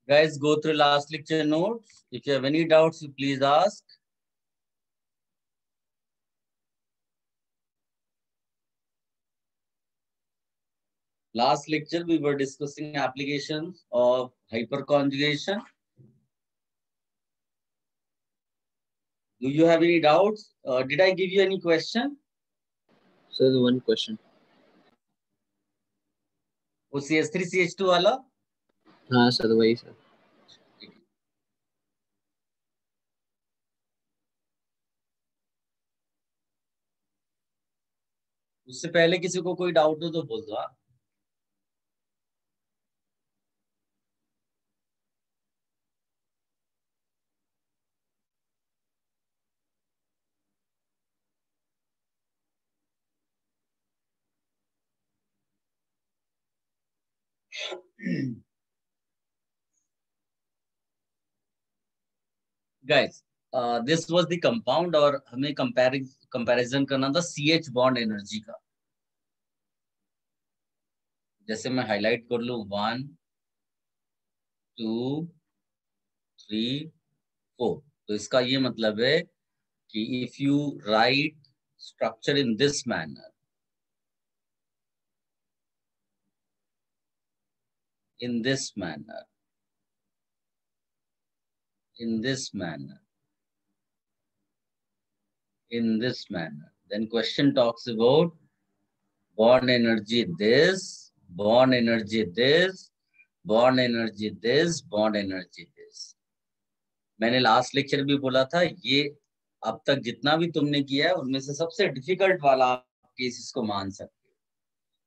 Guys, go through last lecture notes. If you have any doubts, you please ask. Last lecture, we were discussing applications of hyperconjugation. Do you have any doubts? Did I give you any question? Sir, one question. वो CH3 CH2 वाला? हाँ sir, वही sir. उससे पहले किसी को कोई doubt हो तो बोल दो. Guys, this was the compound और हमें कंपैरिजन करना था CH बॉन्ड एनर्जी का. जैसे मैं हाईलाइट कर लूं 1 2 3 4. तो इसका ये मतलब है कि if you right structure in this manner, in this manner, in this manner, in this manner, then question talks about bond energy this, bond energy this, bond energy this, bond energy this. मैंने last lecture भी बोला था ये अब तक जितना भी तुमने किया है उनमें से सबसे डिफिकल्ट वाला आप केसेस को मान सकते हो,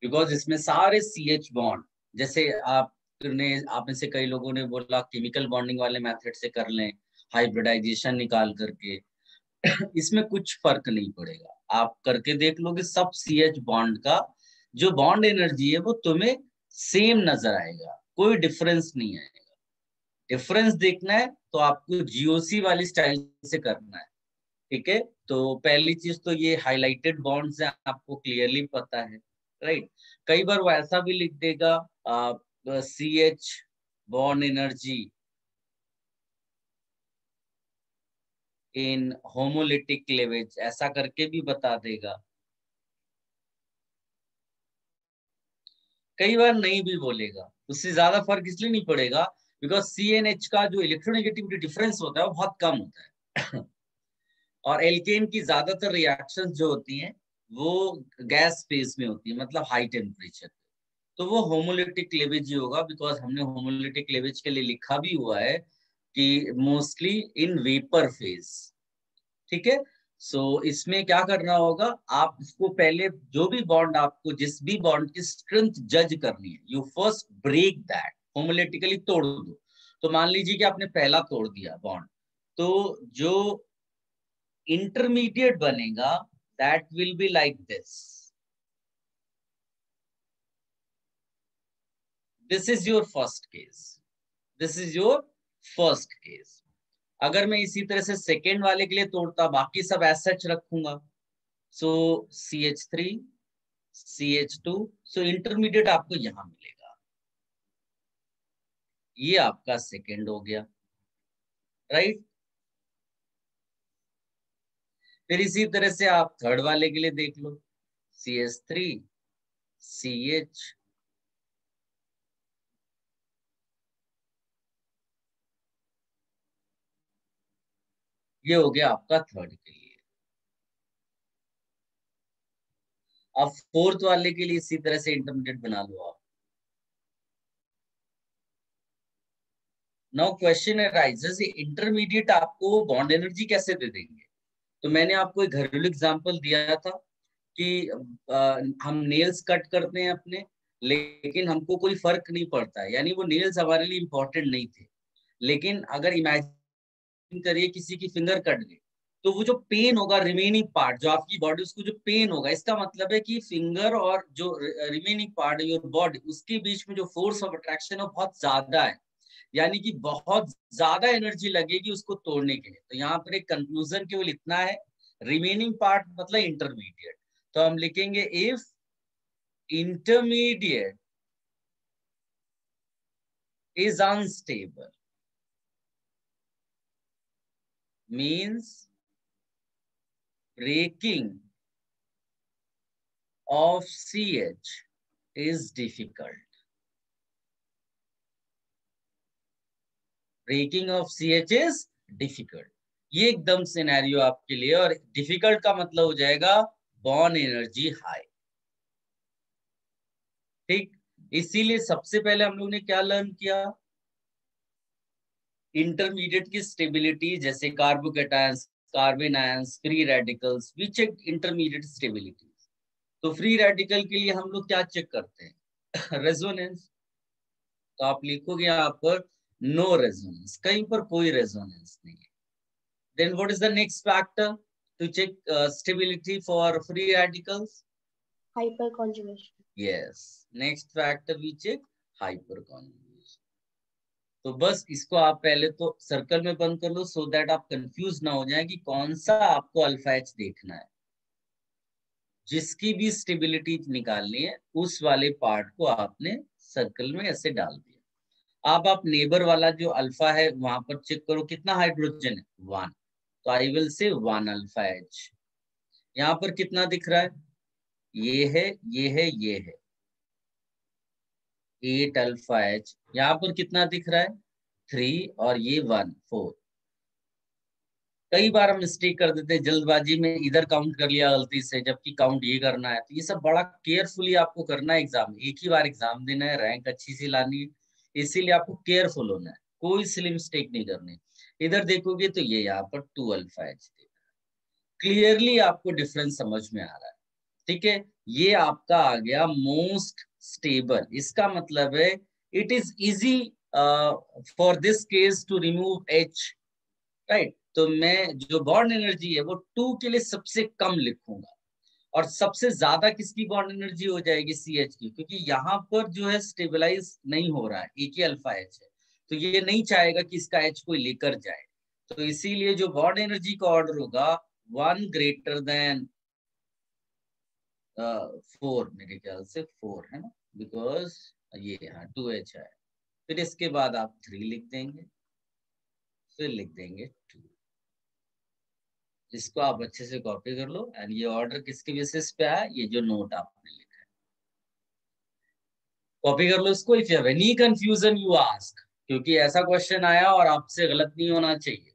बिकॉज इसमें सारे CH बॉन्ड, जैसे आप में से कई लोगों ने बोला केमिकल बॉन्डिंग वाले मेथड से कर लें, हाइब्रिडाइजेशन निकाल करके. इसमें कुछ फर्क नहीं पड़ेगा, आप करके देख लोगे सब CH बॉन्ड का जो बॉन्ड एनर्जी है वो तुम्हें सेम नजर आएगा, कोई डिफरेंस नहीं आएगा. डिफरेंस देखना है तो आपको GOC वाली स्टाइल से करना है. ठीक है, तो पहली चीज तो ये हाईलाइटेड बॉन्ड्स है, आपको क्लियरली पता है, राइट. कई बार वो ऐसा भी लिख देगा CH bond energy in homolytic cleavage, ऐसा करके भी बता देगा. कई बार नहीं भी बोलेगा, उससे ज्यादा फर्क इसलिए नहीं पड़ेगा बिकॉज CNH का जो इलेक्ट्रोनेगेटिविटी डिफरेंस होता है वो बहुत कम होता है. और एल्केन की ज्यादातर रिएक्शंस जो होती हैं वो गैस फेज में होती है, मतलब हाई टेम्परेचर. तो वो होमोलिटिक क्लेवेज ही होगा, बिकॉज हमने होमोलिटिक क्लेवेज के लिए लिखा भी हुआ है कि मोस्टली इन वेपर फेज. ठीक है, सो इसमें क्या करना होगा, आप इसको पहले जो भी बॉन्ड, आपको जिस भी बॉन्ड की स्ट्रेंथ जज करनी है, you first break that, homolytically तोड़ दो. तो मान लीजिए कि आपने पहला तोड़ दिया बॉन्ड, तो जो इंटरमीडिएट बनेगा that will be like this. This is your first case, this is your first case. अगर मैं इसी तरह से सेकेंड वाले के लिए तोड़ता, बाकी सब एज सच रखूंगा, सो CH3 CH2, सो इंटरमीडिएट आपको यहां मिलेगा. ये आपका सेकेंड हो गया, राइट. फिर इसी तरह से आप थर्ड वाले के लिए देख लो, CH3 CH, ये हो गया आपका थर्ड के लिए. अब फोर्थ वाले के लिए इसी तरह से इंटरमीडिएट बना लो आप. नाउ क्वेश्चन अराइजेस, इंटरमीडिएट आपको बॉन्ड एनर्जी कैसे दे देंगे? तो मैंने आपको एक घरेलू एग्जांपल दिया था कि हम नेल्स कट करते हैं अपने, लेकिन हमको कोई फर्क नहीं पड़ता है, यानी वो नेल्स हमारे लिए इंपॉर्टेंट नहीं थे. लेकिन अगर इमेजिन करिए किसी की फिंगर कट गई, तो वो जो पेन होगा रिमेनिंग पार्ट, जो आपकी बॉडी, उसको जो पेन होगा, इसका मतलब है कि फिंगर और जो रिमेनिंग पार्ट योर बॉडी, उसके बीच में जो फोर्स ऑफ अट्रैक्शन है बहुत ज्यादा है, यानी कि बहुत ज्यादा एनर्जी लगेगी उसको तोड़ने के लिए. तो यहाँ पर एक कंक्लूजन केवल इतना है, रिमेनिंग पार्ट मतलब इंटरमीडिएट. तो हम लिखेंगे if intermediate is unstable means breaking of CH is difficult. Breaking of CH is difficult. ये एकदम सिनेरियो आपके लिए, और डिफिकल्ट का मतलब हो जाएगा बॉन्ड एनर्जी हाई। ठीक, इसीलिए सबसे पहले हम लोग ने क्या लर्न किया, इंटरमीडिएट की स्टेबिलिटी, जैसे carbocations, carbanions, free radicals, we check intermediate stability. तो फ्री रेडिकल के लिए हम लोग क्या चेक करते हैं, रेजोनेंस। तो आप लिखोगे यहाँ पर नो रेजोनेंस, कहीं पर कोई रेजोनेंस नहीं है। Then what is the next factor to check stability for free radicals? Hyperconjugation. Yes, next factor we check hyperconjugation. तो बस इसको आप पहले तो सर्कल में बंद कर लो, सो दैट आप कंफ्यूज ना हो जाए कि कौन सा आपको अल्फा एच देखना है। जिसकी भी स्टेबिलिटी निकालनी है उस वाले पार्ट को आपने सर्कल में ऐसे डाल दिया। अब आप नेबर वाला जो अल्फा है वहां पर चेक करो कितना हाइड्रोजन है, 1। तो I will say 1 alpha H. यहाँ पर कितना दिख रहा है, ये है, ये है, ये है 8 अल्फा एच। यहाँ पर कितना दिख रहा है, 3, और ये 1, 4। कई बार हम मिस्टेक कर देते हैं जल्दबाजी में, इधर काउंट कर लिया गलती से, जबकि काउंट ये करना है। तो ये सब बड़ा केयरफुली आपको करना है एग्जाम में, एक ही बार एग्जाम देना है, रैंक अच्छी सी लानी है, इसीलिए आपको केयरफुल होना है, कोई सिली मिस्टेक नहीं करनी। इधर देखोगे तो ये यहाँ पर 2 अल्फा एच क्लियरली आपको डिफरेंस समझ में आ रहा है। ठीक है, ये आपका आ गया मोस्ट स्टेबल। इसका मतलब है it is easy for this case to remove H, right. तो मैं जो बॉन्ड एनर्जी है वो 2 के लिए सबसे कम लिखूंगा, और सबसे ज्यादा किसकी बॉन्ड एनर्जी हो जाएगी, CH की, क्योंकि यहाँ पर जो है स्टेबलाइज नहीं हो रहा है, एक ही अल्फा एच है, तो ये नहीं चाहेगा कि इसका एच कोई लेकर जाए। तो इसीलिए जो बॉन्ड एनर्जी का ऑर्डर होगा 1 ग्रेटर देन 4, मेरे ख्याल से 4 है ना, बिकॉज ये यहाँ 2H है। फिर इसके बाद आप 3 लिख देंगे, फिर लिख देंगे 2। इसको आप अच्छे से कॉपी कर लो। एंड ये ऑर्डर किसके बेसिस पे आया, ये जो नोट आपने लिखा है, कॉपी कर लो इसको। If you have any confusion you ask, क्योंकि ऐसा क्वेश्चन आया और आपसे गलत नहीं होना चाहिए।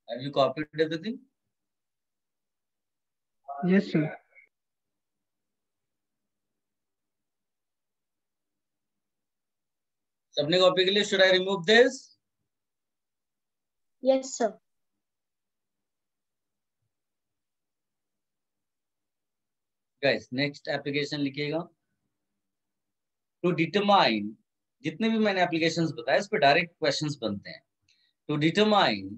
Have you copied everything? Yes, sir. सबने कॉपी के लिए, should I remove this? Yes, sir. Guys, next application लिखिएगा। To determine, जितने भी मैंने एप्लीकेशंस बताए इस पे डायरेक्ट क्वेश्चंस बनते हैं। To determine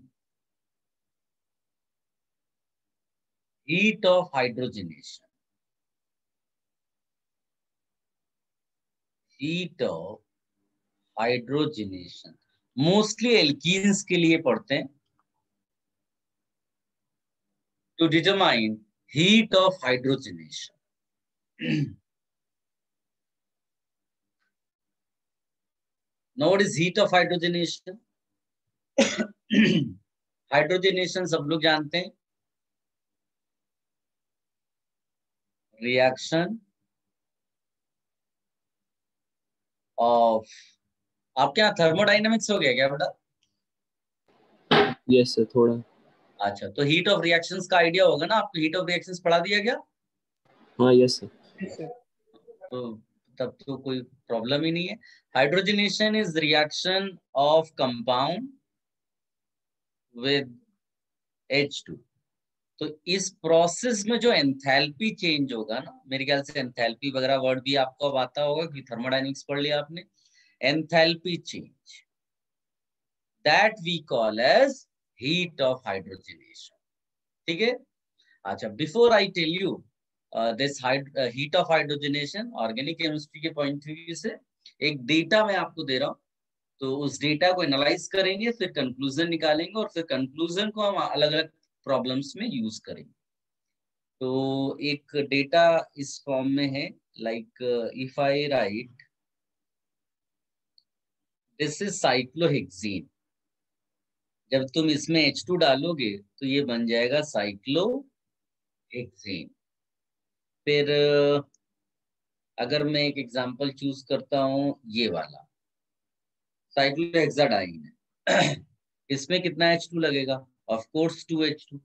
heat of hydrogenation, heat of hydrogenation, mostly alkenes के लिए पढ़ते हैं। To determine heat of hydrogenation, Now what is heat of hydrogenation? Hydrogenation सब लोग जानते हैं, रिएक्शन ऑफ, आपके यहाँ थर्मोडाइनमिक्स हो गया क्या बेटा? यस सर, थोड़ा। अच्छा, तो हीट ऑफ रिएक्शंस का आइडिया होगा ना आपको? हीट ऑफ रिएक्शंस पढ़ा दिया गया? हाँ यस सर। तो तब तो कोई प्रॉब्लम ही नहीं है। Hydrogenation is reaction of compound with H2। तो इस प्रोसेस में जो एंथैल्पी चेंज होगा ना, मेरे ख्याल से एंथैल्पी वगैरह वर्ड भी आपको अब आता होगा कि थर्मोडायनेमिक्स पढ़ लिया आपने। Enthalpy change, that we call as heat of hydrogenation. ठीक है? अच्छा, before I tell you this heat of hydrogenation, organic chemistry के पॉइंट ऑफ व्यू से एक डेटा मैं आपको दे रहा हूँ, तो उस डेटा को एनालाइज करेंगे, फिर कंक्लूजन निकालेंगे, और फिर कंक्लूजन को हम अलग अलग प्रॉब्लम्स में यूज करेंगे। तो एक डेटा इस फॉर्म में है, like if I right this is cyclohexene, जब तुम इसमें H2 डालोगे तो ये बन जाएगा साइक्लोहेक्सीन। फिर अगर मैं एक एग्जांपल चूज करता हूं, ये वाला साइक्लोहेक्साडाइन है, इसमें कितना H2 लगेगा? Of course 2H2।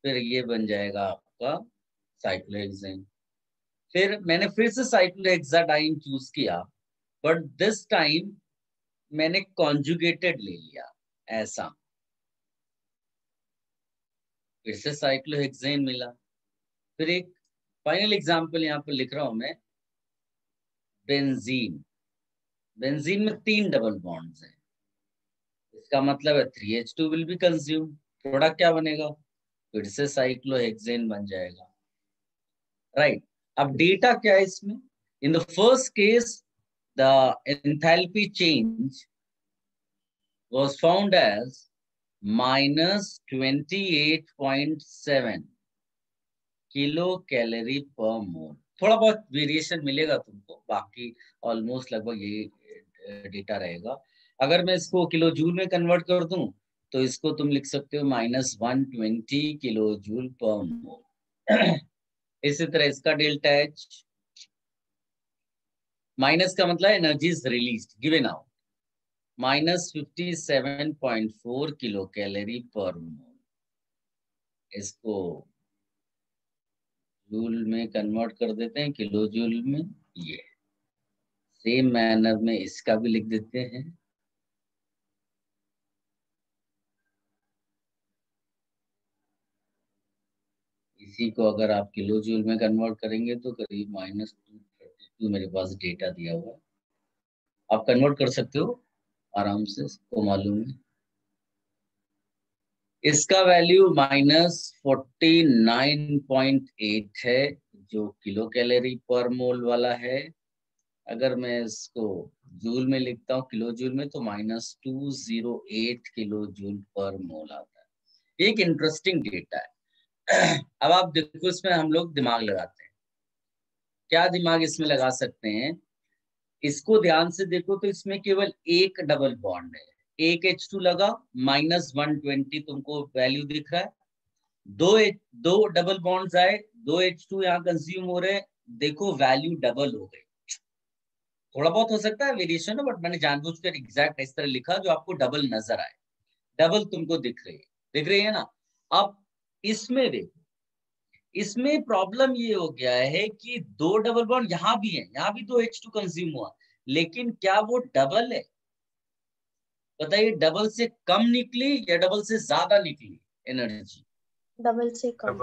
फिर ये बन जाएगा आपका साइक्लोहेक्सेन। फिर मैंने फिर से साइक्लोहेक्साडाइन चूज किया, बट दिस टाइम मैंने कॉन्जुगेटेड ले लिया, ऐसा, फिर से साइक्लोहेक्सेन मिला। फिर एक फाइनल एग्जांपल यहाँ पर लिख रहा हूं मैं, बेंजीन। बेंजीन में 3 डबल बॉन्ड्स हैं, इसका मतलब है 3H2 will be consume. Product क्या बनेगा? फिर से साइक्लोहेक्सेन बन जाएगा, राइट? अब डेटा क्या है इसमें? In the first case the enthalpy change was found as -28.7 kilo calorie पर मोल। थोड़ा बहुत वेरिएशन मिलेगा तुमको, बाकी ऑलमोस्ट लगभग ये डेटा रहेगा। अगर मैं इसको किलो जूल में कन्वर्ट कर दूं तो इसको तुम लिख सकते हो -120 किलो जूल पर मोल। इसी तरह इसका डेल्टा H, माइनस का मतलब energy is released, given out, -57.4 kilo calorie पर मोल। इसको जूल में कन्वर्ट कर देते हैं, किलो जूल में। ये सेम मैनर में इसका भी लिख देते हैं। इसी को अगर आप किलो जूल में कन्वर्ट करेंगे तो करीब -232 मेरे पास डेटा दिया हुआ है, आप कन्वर्ट कर सकते हो आराम से, को मालूम है। इसका वैल्यू -49.8 है, जो किलो कैलोरी पर मोल वाला है। अगर मैं इसको जूल में लिखता हूँ, किलो जूल में, तो -208 किलो जूल पर मोल आता है। एक इंटरेस्टिंग डेटा है। अब आप देखो, इसमें हम लोग दिमाग लगाते हैं। क्या दिमाग इसमें लगा सकते हैं? इसको ध्यान से देखो तो इसमें केवल एक डबल बॉन्ड है, एक H2 लगा, -120 तुमको वैल्यू दिख रहा है। दो डबल बॉन्ड्स आए, 2 H2 यहाँ कंज्यूम हो रहे हैं, देखो वैल्यू डबल हो गई। थोड़ा बहुत हो सकता है वेरिएशन, बट मैंने जानबूझकर एग्जैक्ट इस तरह लिखा जो आपको डबल नजर आए। डबल तुमको दिख रही है ना? अब इसमें देखो, इसमें प्रॉब्लम ये हो गया है कि 2 डबल बॉन्ड यहाँ भी है, यहाँ भी 2 H2 कंज्यूम हुआ, लेकिन क्या वो डबल है? बताइए, डबल से कम निकली या डबल से ज्यादा निकली एनर्जी? डबल से कम।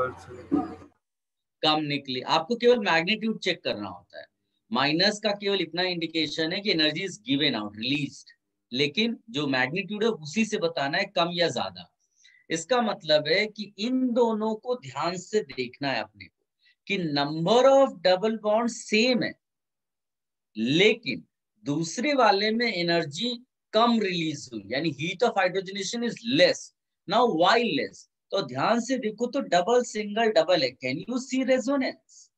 कम निकली। आपको केवल मैग्नीट्यूड चेक करना होता है। माइनस का केवल इतना इंडिकेशन है कि energy is given out, released, लेकिन जो मैग्नीट्यूड है उसी से बताना है कम या ज्यादा। इसका मतलब है कि इन दोनों को ध्यान से देखना है अपने को, कि number of double bond same है, लेकिन दूसरे वाले में एनर्जी कम रिलीज हुई, यानी heat of hydrogenation is less. Now why less? तो ध्यान से देखो तो डबल सिंगल डबल है। Can you see resonance?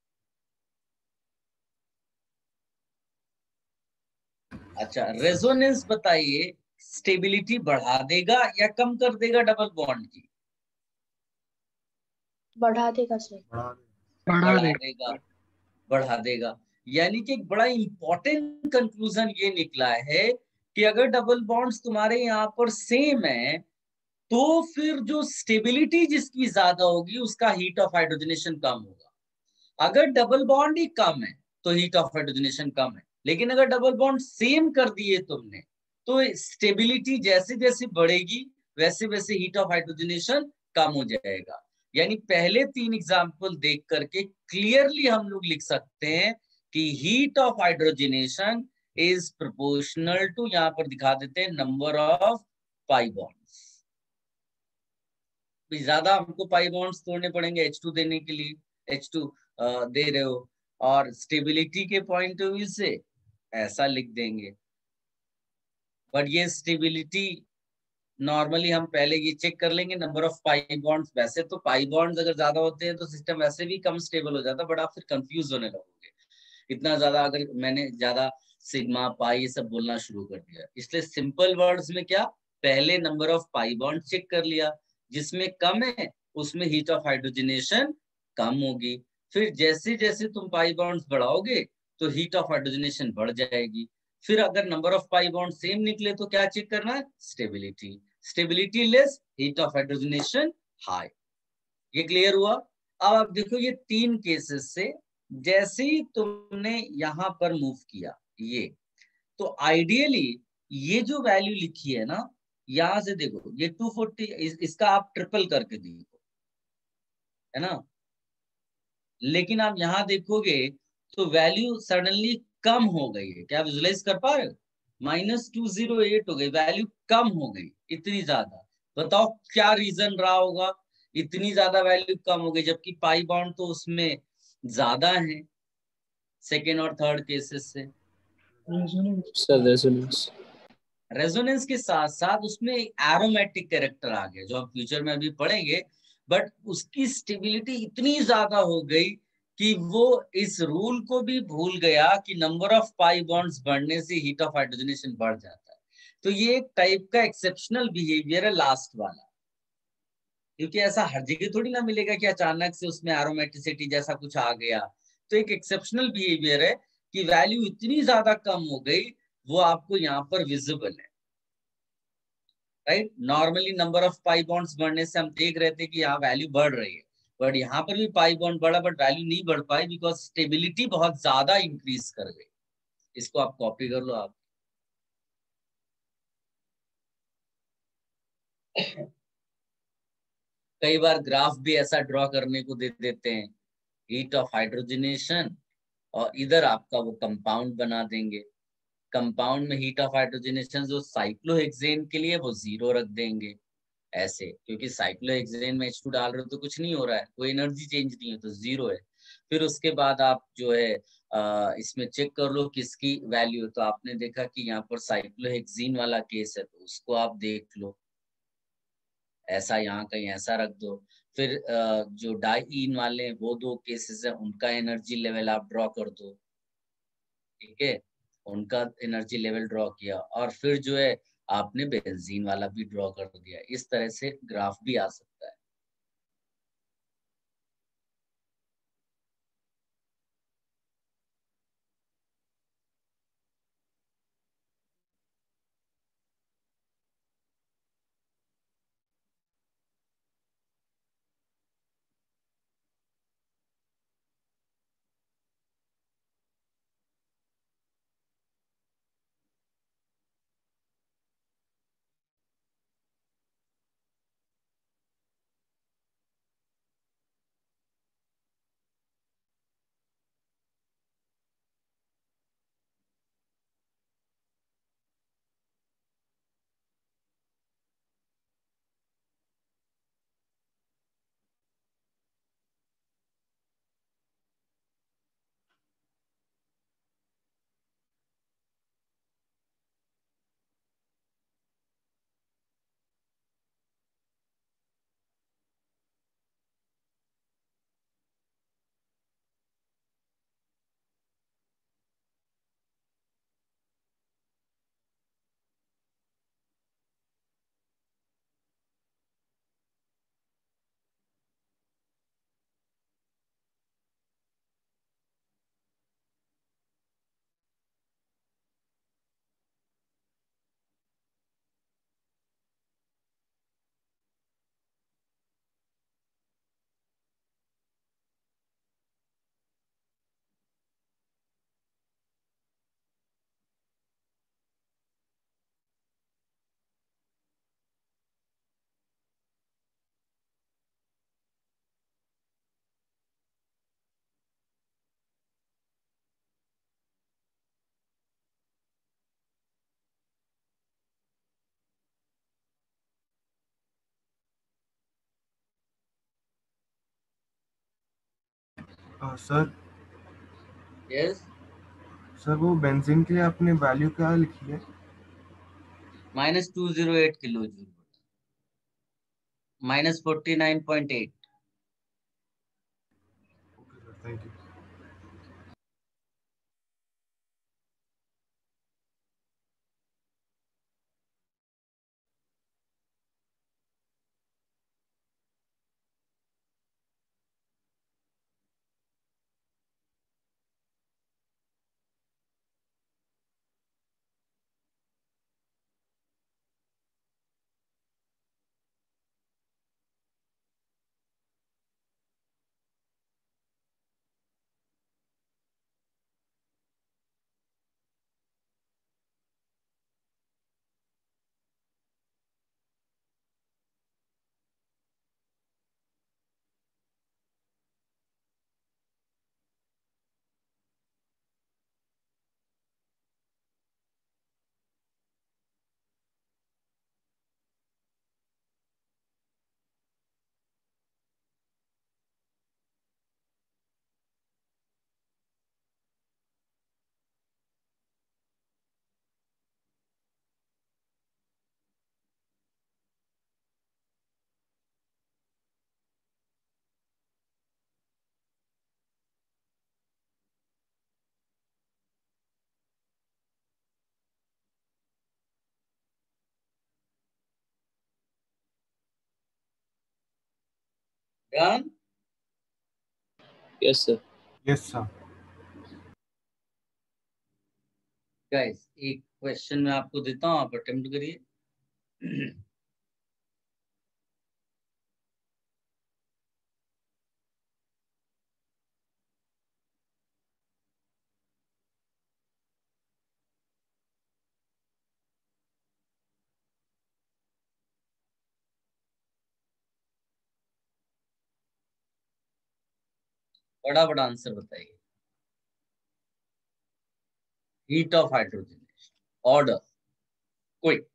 अच्छा, रेजोनेंस बताइए, स्टेबिलिटी बढ़ा देगा या कम कर देगा डबल बॉन्ड की? बढ़ा देगा सर। बढ़ा देगा, बढ़ा देगा। यानी कि एक बड़ा इंपॉर्टेंट कंक्लूजन ये निकला है कि अगर डबल बॉन्ड्स तुम्हारे यहाँ पर सेम है तो फिर जो स्टेबिलिटी जिसकी ज्यादा होगी उसका हीट ऑफ हाइड्रोजनेशन कम होगा। अगर डबल बॉन्ड ही कम है तो हीट ऑफ हाइड्रोजनेशन कम है। लेकिन अगर डबल बॉन्ड सेम कर दिए तुमने तो स्टेबिलिटी जैसे जैसे बढ़ेगी वैसे वैसे हीट ऑफ हाइड्रोजनेशन कम हो जाएगा। यानी पहले तीन एग्जाम्पल देख करके क्लियरली हम लोग लिख सकते हैं कि heat of hydrogenation is proportional to, यहां पर दिखा देते हैं, नंबर ऑफ पाई बॉन्ड्स। ज्यादा हमको पाई बॉन्ड्स तोड़ने पड़ेंगे H2 देने के लिए, H2 दे रहे हो, और स्टेबिलिटी के पॉइंट ऑफ व्यू से ऐसा लिख देंगे। बट ये स्टेबिलिटी नॉर्मली हम पहले ये चेक कर लेंगे नंबर ऑफ पाई बॉन्ड्स। वैसे तो पाई बॉन्ड्स अगर ज्यादा होते हैं तो सिस्टम वैसे भी कम स्टेबल हो जाता, बट आप फिर कंफ्यूज होने लगोगे इतना ज्यादा अगर मैंने ज्यादा सिग्मा पाई ये सब बोलना शुरू कर दिया। इसलिए सिंपल वर्ड्स में क्या, पहले number of pi bond check कर लिया, जिसमें कम है उसमें हीट ऑफ हाइड्रोजनेशन कम होगी। फिर जैसे जैसे तुम पाई बॉन्ड्स बढ़ाओगे तो हीट ऑफ हाइड्रोजनेशन बढ़ जाएगी। फिर अगर number of pi bond same निकले तो क्या चेक करना है, stability. Stability less, heat of hydrogenation high. ये क्लियर हुआ? अब आप देखो ये तीन केसेस से जैसे ही तुमने यहां पर मूव किया ये, तो आइडियली ये जो वैल्यू लिखी है ना, यहां से देखो ये 240, इसका आप ट्रिपल करके देखो, है ना। लेकिन आप यहां देखोगे तो वैल्यू सडनली कम हो गई है। क्या विजुलाइज कर पा रहे हो? -208 हो गई, वैल्यू कम हो गई इतनी ज्यादा। बताओ क्या रीजन रहा होगा इतनी ज्यादा वैल्यू कम हो गई, जबकि पाई बॉन्ड तो उसमें ज्यादा है सेकेंड और थर्ड केसेस से। Sir resonance. रेजोनेंस के साथ साथ उसमें एरोमेटिक कैरेक्टर आ गया जो हम फ्यूचर में अभी पढ़ेंगे। बट उसकी स्टेबिलिटी इतनी ज्यादा हो गई कि वो इस रूल को भी भूल गया कि नंबर ऑफ पाई बॉन्ड्स बढ़ने से हीट ऑफ हाइड्रोजनेशन बढ़ जाता है। तो ये एक टाइप का एक्सेप्शनल बिहेवियर है लास्ट वाला, क्योंकि ऐसा हर जगह थोड़ी ना मिलेगा कि अचानक से उसमें एरोमेटिसिटी जैसा कुछ आ गया। तो एक एक्सेप्शनल बिहेवियर है कि वैल्यू इतनी ज्यादा कम हो गई, वो आपको यहाँ पर विजिबल है। Right, normally number of pi bonds बढ़ने से हम देख रहे थे कि यहाँ वैल्यू बढ़ रही है, बट यहाँ पर भी पाई बॉन्ड बढ़ा बट वैल्यू नहीं बढ़ पाई बिकॉज स्टेबिलिटी बहुत ज्यादा इंक्रीज कर गई। इसको आप कॉपी कर लो आप। कई बार ग्राफ भी ऐसा ड्रॉ करने को दे देते हैं, हीट ऑफ हाइड्रोजनेशन, और इधर आपका वो कंपाउंड बना देंगे। कंपाउंड में हीट ऑफ हाइड्रोजनेशन जो साइक्लोहेक्सेन के लिए वो 0 रख देंगे ऐसे, क्योंकि साइक्लोहेक्सेन में H2 डाल रहे हो तो कुछ नहीं हो रहा है, कोई एनर्जी चेंज नहीं है तो 0 है। फिर उसके बाद आप जो है इसमें चेक कर लो किसकी वैल्यू है। तो आपने देखा कि यहाँ पर साइक्लोहेक्सीन वाला केस है तो उसको आप देख लो, ऐसा यहाँ कहीं ऐसा रख दो। फिर जो डाईन वाले वो दो केसेस है उनका एनर्जी लेवल आप ड्रॉ कर दो, ठीक है, उनका एनर्जी लेवल ड्रॉ किया, और फिर जो है आपने बेंजीन वाला भी ड्रॉ कर दिया। इस तरह से ग्राफ भी आ सकता है। सर यस, सर वो बेंजीन के लिए आपने वैल्यू क्या लिखी है? -208 kilo joule, -49.8। Okay sir, thank you. Done. Yes, sir. Yes sir. Guys, एक क्वेश्चन मैं आपको देता हूँ, आप अटेम्प्ट करिए। बड़ा बड़ा आंसर बताइए। Heat of hydrogenation, order, quick.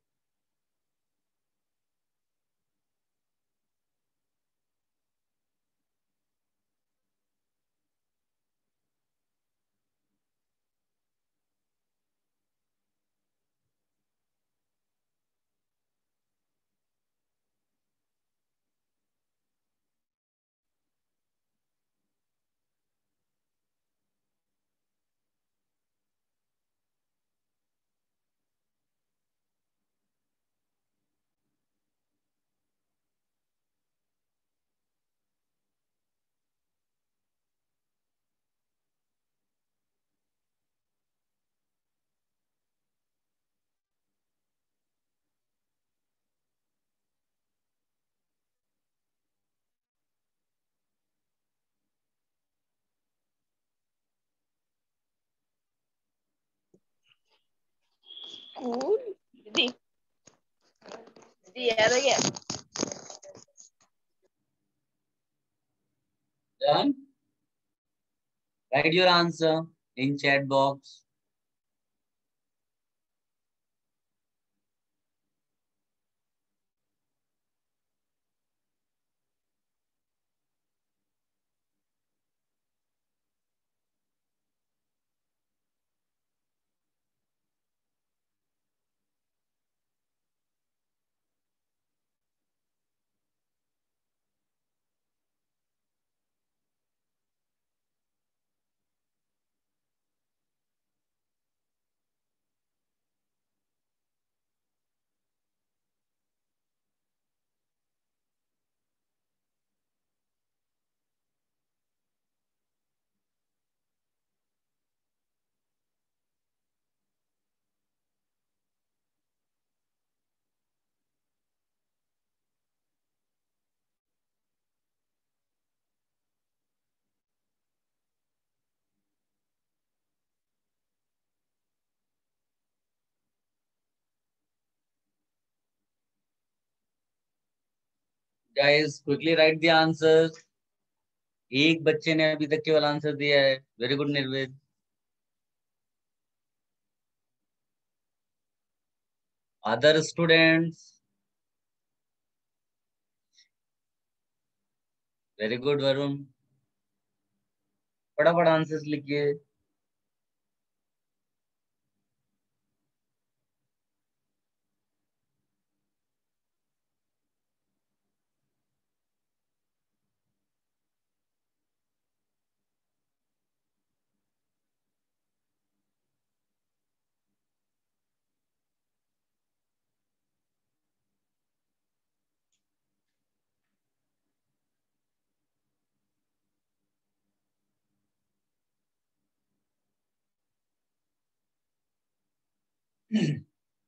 Cool. Didi. Didi, याद है क्या? Done. Write your answer in chat box. Guys, quickly write the answers. एक बच्चे ने अभी तक केवल आंसर दिया है। Very good Nirved. Other students, very good Varun. फटाफट आंसर्स लिखिए।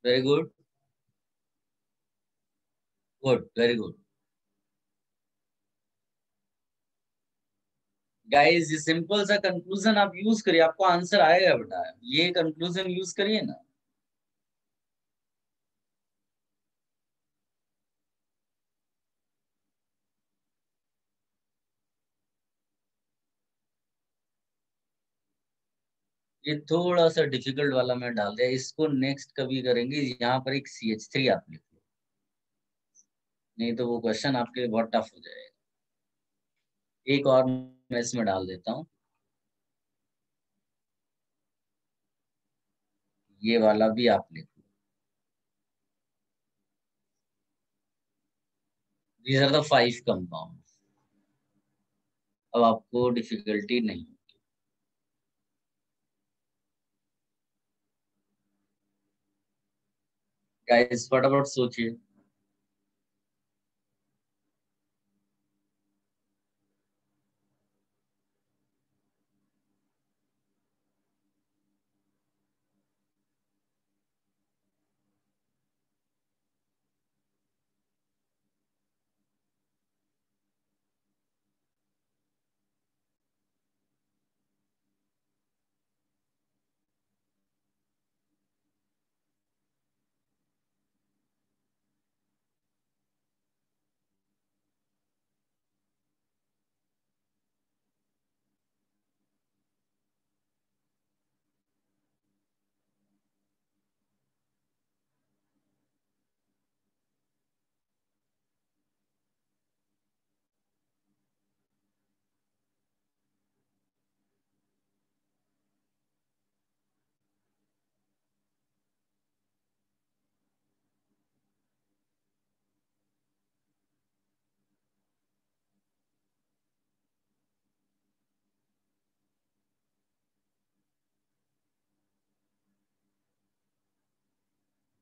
Very good, good, very good guys. ये सिंपल सा कंक्लूजन आप यूज करिए, आपको आंसर आएगा बेटा। ये कंक्लूजन यूज करिए ना। ये थोड़ा सा डिफिकल्ट वाला मैं डाल दिया, इसको नेक्स्ट कभी करेंगे। यहाँ पर एक CH3 आप लिख लो, नहीं तो वो क्वेश्चन आपके लिए बहुत टफ हो जाएगा। एक और मैं इसमें डाल देता हूँ, ये वाला भी आप लिख लो। These are the 5 compound. अब आपको डिफिकल्टी नहीं। गाइस फटाफट सोचिए।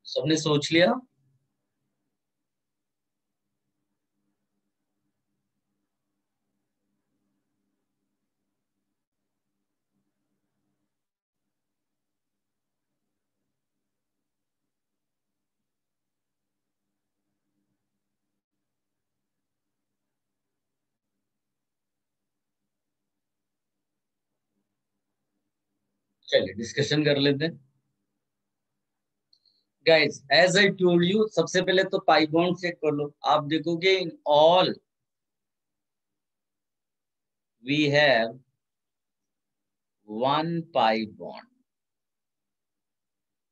सबने सोच लिया? चलिए डिस्कशन कर लेते हैं। Guys as I told you, सबसे पहले तो पाई बॉन्ड चेक कर लो। आप देखोगे in all we have 1 pi bond.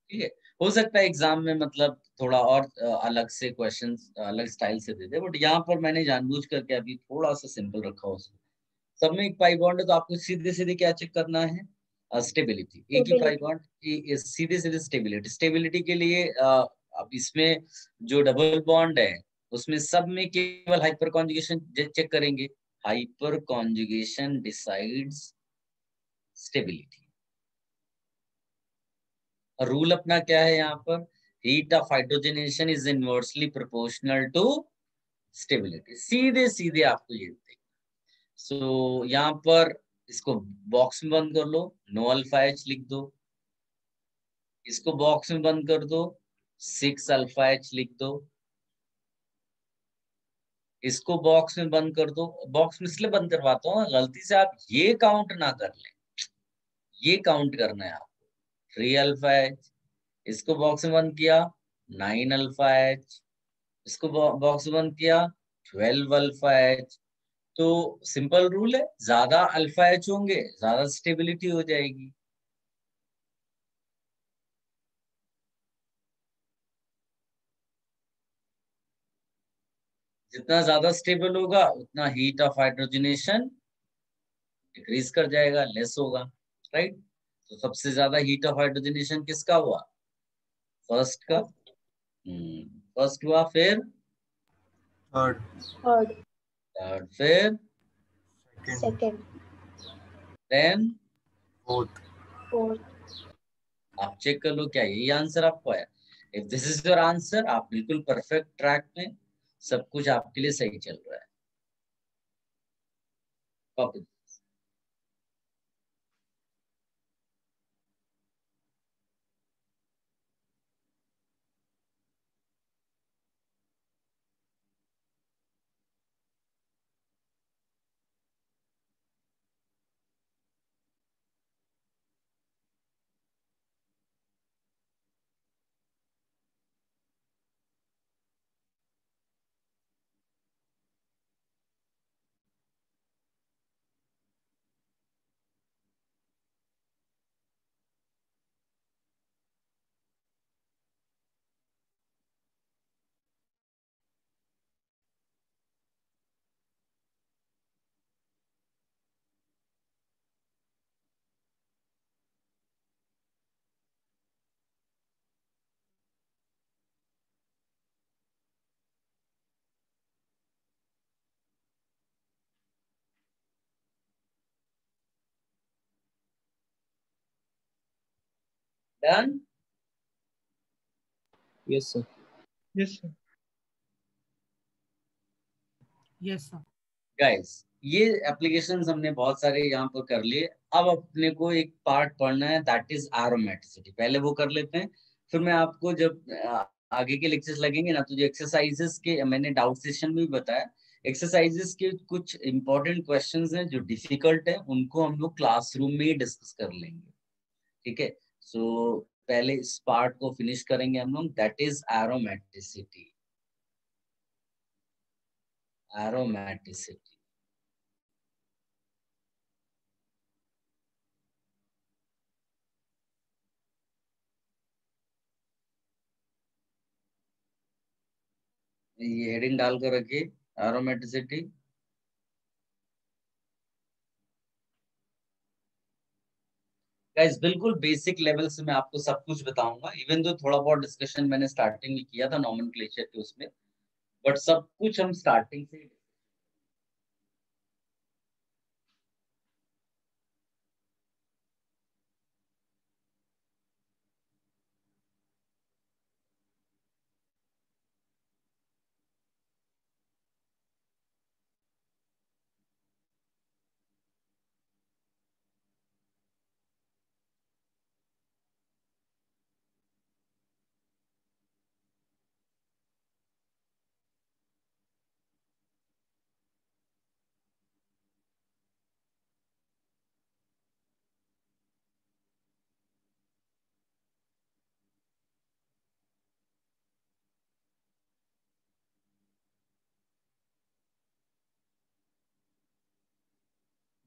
ठीक है, हो सकता है एग्जाम में मतलब थोड़ा और अलग से क्वेश्चंस अलग स्टाइल से दे दे, बट यहाँ पर मैंने जानबूझ करके अभी थोड़ा सा सिंपल रखा उसको। सब में एक पाई बॉन्ड है, तो आपको सीधे सीधे क्या चेक करना है? स्टेबिलिटी। एक ही पाई बॉन्ड, सीधे सीधे स्टेबिलिटी। स्टेबिलिटी के लिए अब इसमें जो डबल बॉन्ड है उसमें सब में केवल हाइपर कॉन्जुगेशन चेक करेंगे। Hyperconjugation decides stability. Rule अपना क्या है यहाँ पर? Heat of hydrogenation is inversely proportional to stability. सीधे सीधे आपको ये देखना। सो यहाँ पर इसको बॉक्स में बंद कर लो, नो अल्फा एच लिख दो। इसको बॉक्स में बंद कर दो, 6 अल्फा एच लिख दो। इसको बॉक्स में बंद कर दो। बॉक्स में इसलिए बंद करवाता हूँ, गलती से आप ये काउंट ना कर लें। ये काउंट करना है आपको, 3 अल्फा एच। इसको बॉक्स में बंद किया, 9 अल्फा एच। इसको बॉक्स में बंद किया, 12 अल्फा एच। तो सिंपल रूल है, ज्यादा अल्फा एच होंगे ज्यादा स्टेबिलिटी हो जाएगी। जितना ज्यादा स्टेबल होगा उतना हीट ऑफ हाइड्रोजनेशन डिक्रीज कर जाएगा, लेस होगा, राइट। तो सबसे ज्यादा हीट ऑफ हाइड्रोजनेशन किसका हुआ? फर्स्ट का। फर्स्ट हुआ, फिर थर्ड, थर्ड, फिर सेकंड, देन फोर्थ। आप चेक कर लो क्या यही आंसर आपको आया। If this is your answer, आप बिल्कुल परफेक्ट ट्रैक में, सब कुछ आपके लिए सही चल रहा है। Copy. Done. Yes, sir. Yes, sir. Yes, sir. Guys, ये एप्लीकेशंस हमने बहुत सारे यहाँ पर कर लिए। अब अपने को एक पार्ट पढ़ना है, दैट इज एरोमेटिसिटी। पहले वो कर लेते हैं, फिर मैं आपको जब आगे के लेक्चर्स लगेंगे ना, तो जो एक्सरसाइजेस के मैंने डाउट सेशन में भी बताया, एक्सरसाइजेस के कुछ इंपॉर्टेंट क्वेश्चंस हैं जो डिफिकल्ट है, उनको हम लोग क्लासरूम में ही डिस्कस कर लेंगे, ठीक है। सो पहले इस पार्ट को फिनिश करेंगे हम लोग, दैट इज एरोमेटिसिटी। एरोमेटिसिटी ये हेडिंग डाल कर रखिए, एरोमेटिसिटी। गाइस, बिल्कुल बेसिक लेवल से मैं आपको सब कुछ बताऊंगा, इवन तो थोड़ा बहुत डिस्कशन मैंने स्टार्टिंग में किया था नॉमेनक्लेचर के उसमें, बट सब कुछ हम स्टार्टिंग से।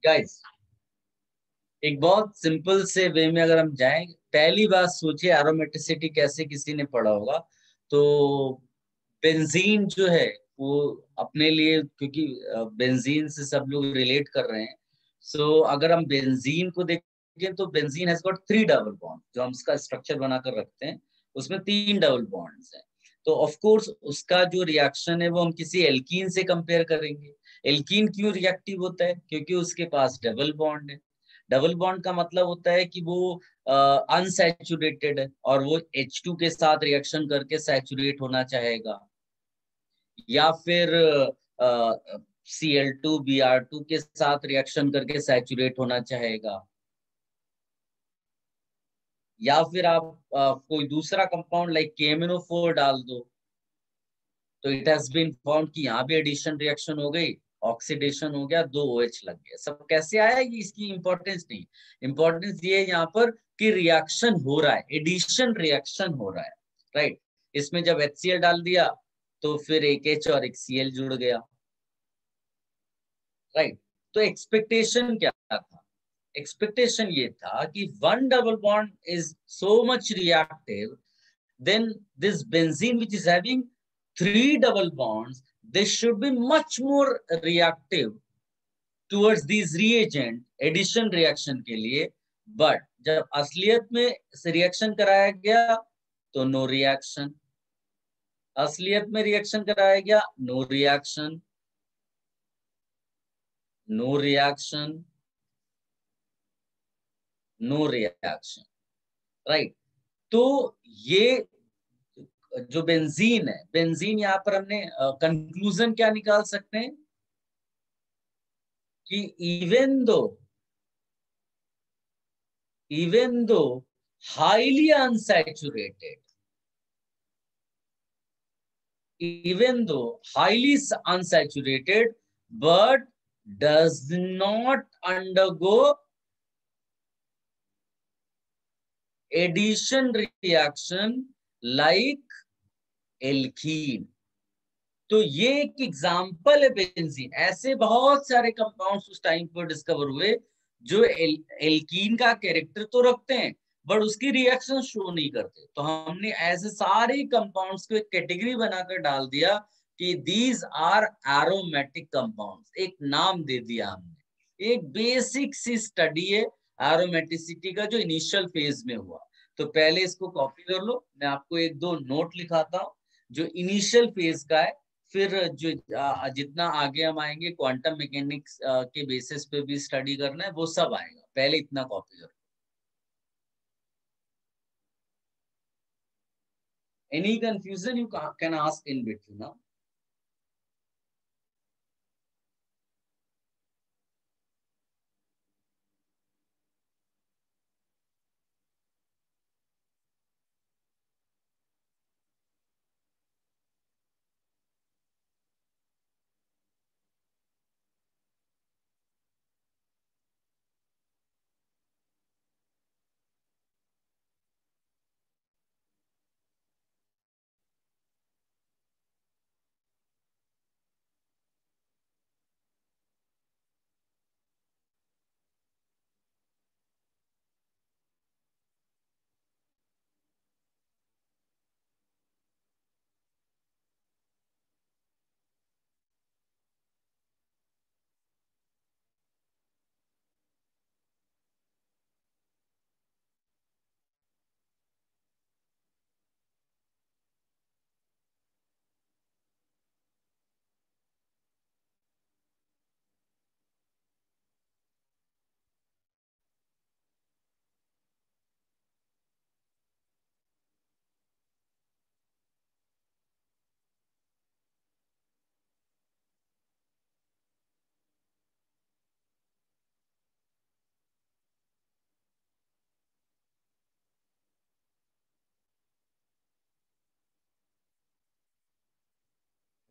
गाइस, एक बहुत सिंपल से वे में अगर हम जाएं, पहली बात सोचिए एरोमेटिसिटी कैसे किसी ने पढ़ा होगा। तो बेंजीन जो है वो अपने लिए, क्योंकि बेंजीन से सब लोग रिलेट कर रहे हैं, सो अगर हम बेंजीन को देखें तो benzene has got 3 double bond. जो हम उसका स्ट्रक्चर बनाकर रखते हैं उसमें 3 डबल बॉन्ड्स हैं। तो ऑफ कोर्स उसका जो रिएक्शन है वो हम किसी एल्कीन से कंपेयर करेंगे। एल्कीन क्यों रिएक्टिव होता है? क्योंकि उसके पास डबल बॉन्ड है। डबल बॉन्ड का मतलब होता है कि वो अनसैचुरेटेड है और वो H2 के साथ रिएक्शन करके सैचुरेट होना चाहेगा, या फिर Cl2 Br2 के साथ रिएक्शन करके सैचुरेट होना चाहेगा, या फिर आप कोई दूसरा कंपाउंड लाइक KMnO4 डाल दो, तो इट हैज बीन फाउंड कि यहाँ भी एडिशन रिएक्शन हो गई, ऑक्सीडेशन हो गया, 2 OH लग गया। सब कैसे आया ये इसकी इंपॉर्टेंस नहीं, इंपॉर्टेंस ये है यहाँ पर कि रिएक्शन हो रहा है, एडिशन रिएक्शन हो रहा है, राइट। इसमें जब HCl डाल दिया तो फिर एक H और एक Cl जुड़ गया, राइट। तो एक्सपेक्टेशन क्या था? एक्सपेक्टेशन ये था कि one double bond is so much reactive, then this benzene which is having 3 double bonds, they should be much more reactive towards this reagent addition reaction के लिए, बट जब असलियत में रिएक्शन कराया गया तो नो रिएक्शन, असलियत में रिएक्शन कराया गया no reaction, no reaction, no reaction, right. तो ये जो बेंजीन है, बेंजीन यहाँ पर हमने कंक्लूजन क्या निकाल सकते हैं कि even though highly unsaturated, even though highly unsaturated, but does not undergo addition reaction like alkene. तो ये एक एग्जाम्पल है बेंजीन। ऐसे बहुत सारे कंपाउंड्स उस टाइम पर डिस्कवर हुए जो एल्कीन का कैरेक्टर तो रखते हैं बट उसकी रिएक्शन शो नहीं करते। तो हमने ऐसे सारे कंपाउंड्स को एक कैटेगरी बनाकर डाल दिया कि दीज आर एरोमेटिक कंपाउंड्स, एक नाम दे दिया हमने। एक बेसिक सी स्टडी है एरोमेटिसिटी का जो इनिशियल फेज में हुआ। तो पहले इसको कॉपी कर लो, मैं आपको एक दो नोट लिखाता हूँ जो इनिशियल फेज का है। फिर जो जितना आगे हम आएंगे क्वांटम मैकेनिक्स के बेसिस पे भी स्टडी करना है वो सब आएगा, पहले इतना कॉपी करो। Any confusion you can ask in between now.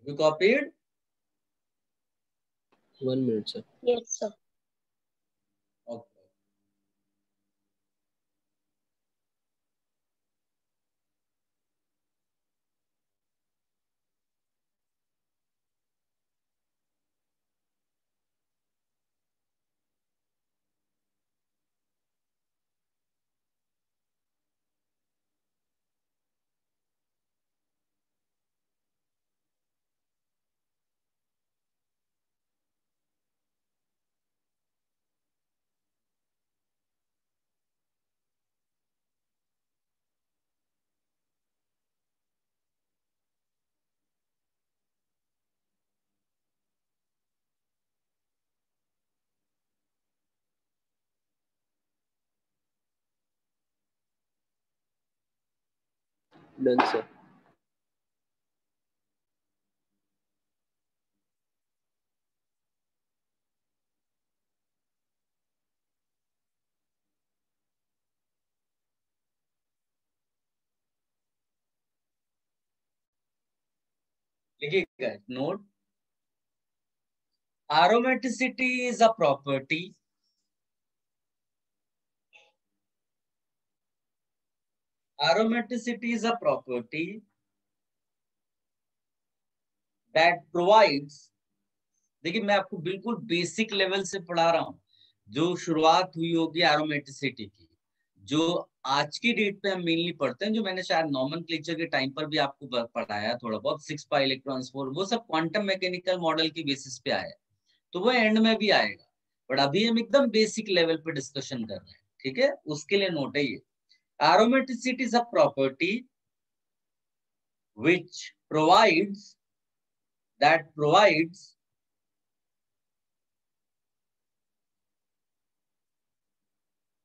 You copied? 1 minute, sir. Yes, sir. Okay. Done, sir. लिखिएगा note. Aromaticity is a property that provides, देखिए मैं आपको बिल्कुल बेसिक लेवल से पढ़ा रहा हूं। जो शुरुआत हुई होगी एरोमेटिसिटी की, जो आज की डेट पे हम मेनली पढ़ते हैं, जो मैंने शायद नॉमेनक्लेचर के टाइम पर भी आपको पढ़ाया थोड़ा बहुत, 6 पाई इलेक्ट्रॉन्स 4, वो सब क्वांटम मैकेनिकल मॉडल की बेसिस पे आया, तो वो एंड में भी आएगा। बट अभी हम एकदम बेसिक लेवल पे डिस्कशन कर रहे हैं, ठीक है? उसके लिए नोट है ये, aromaticity is a property which provides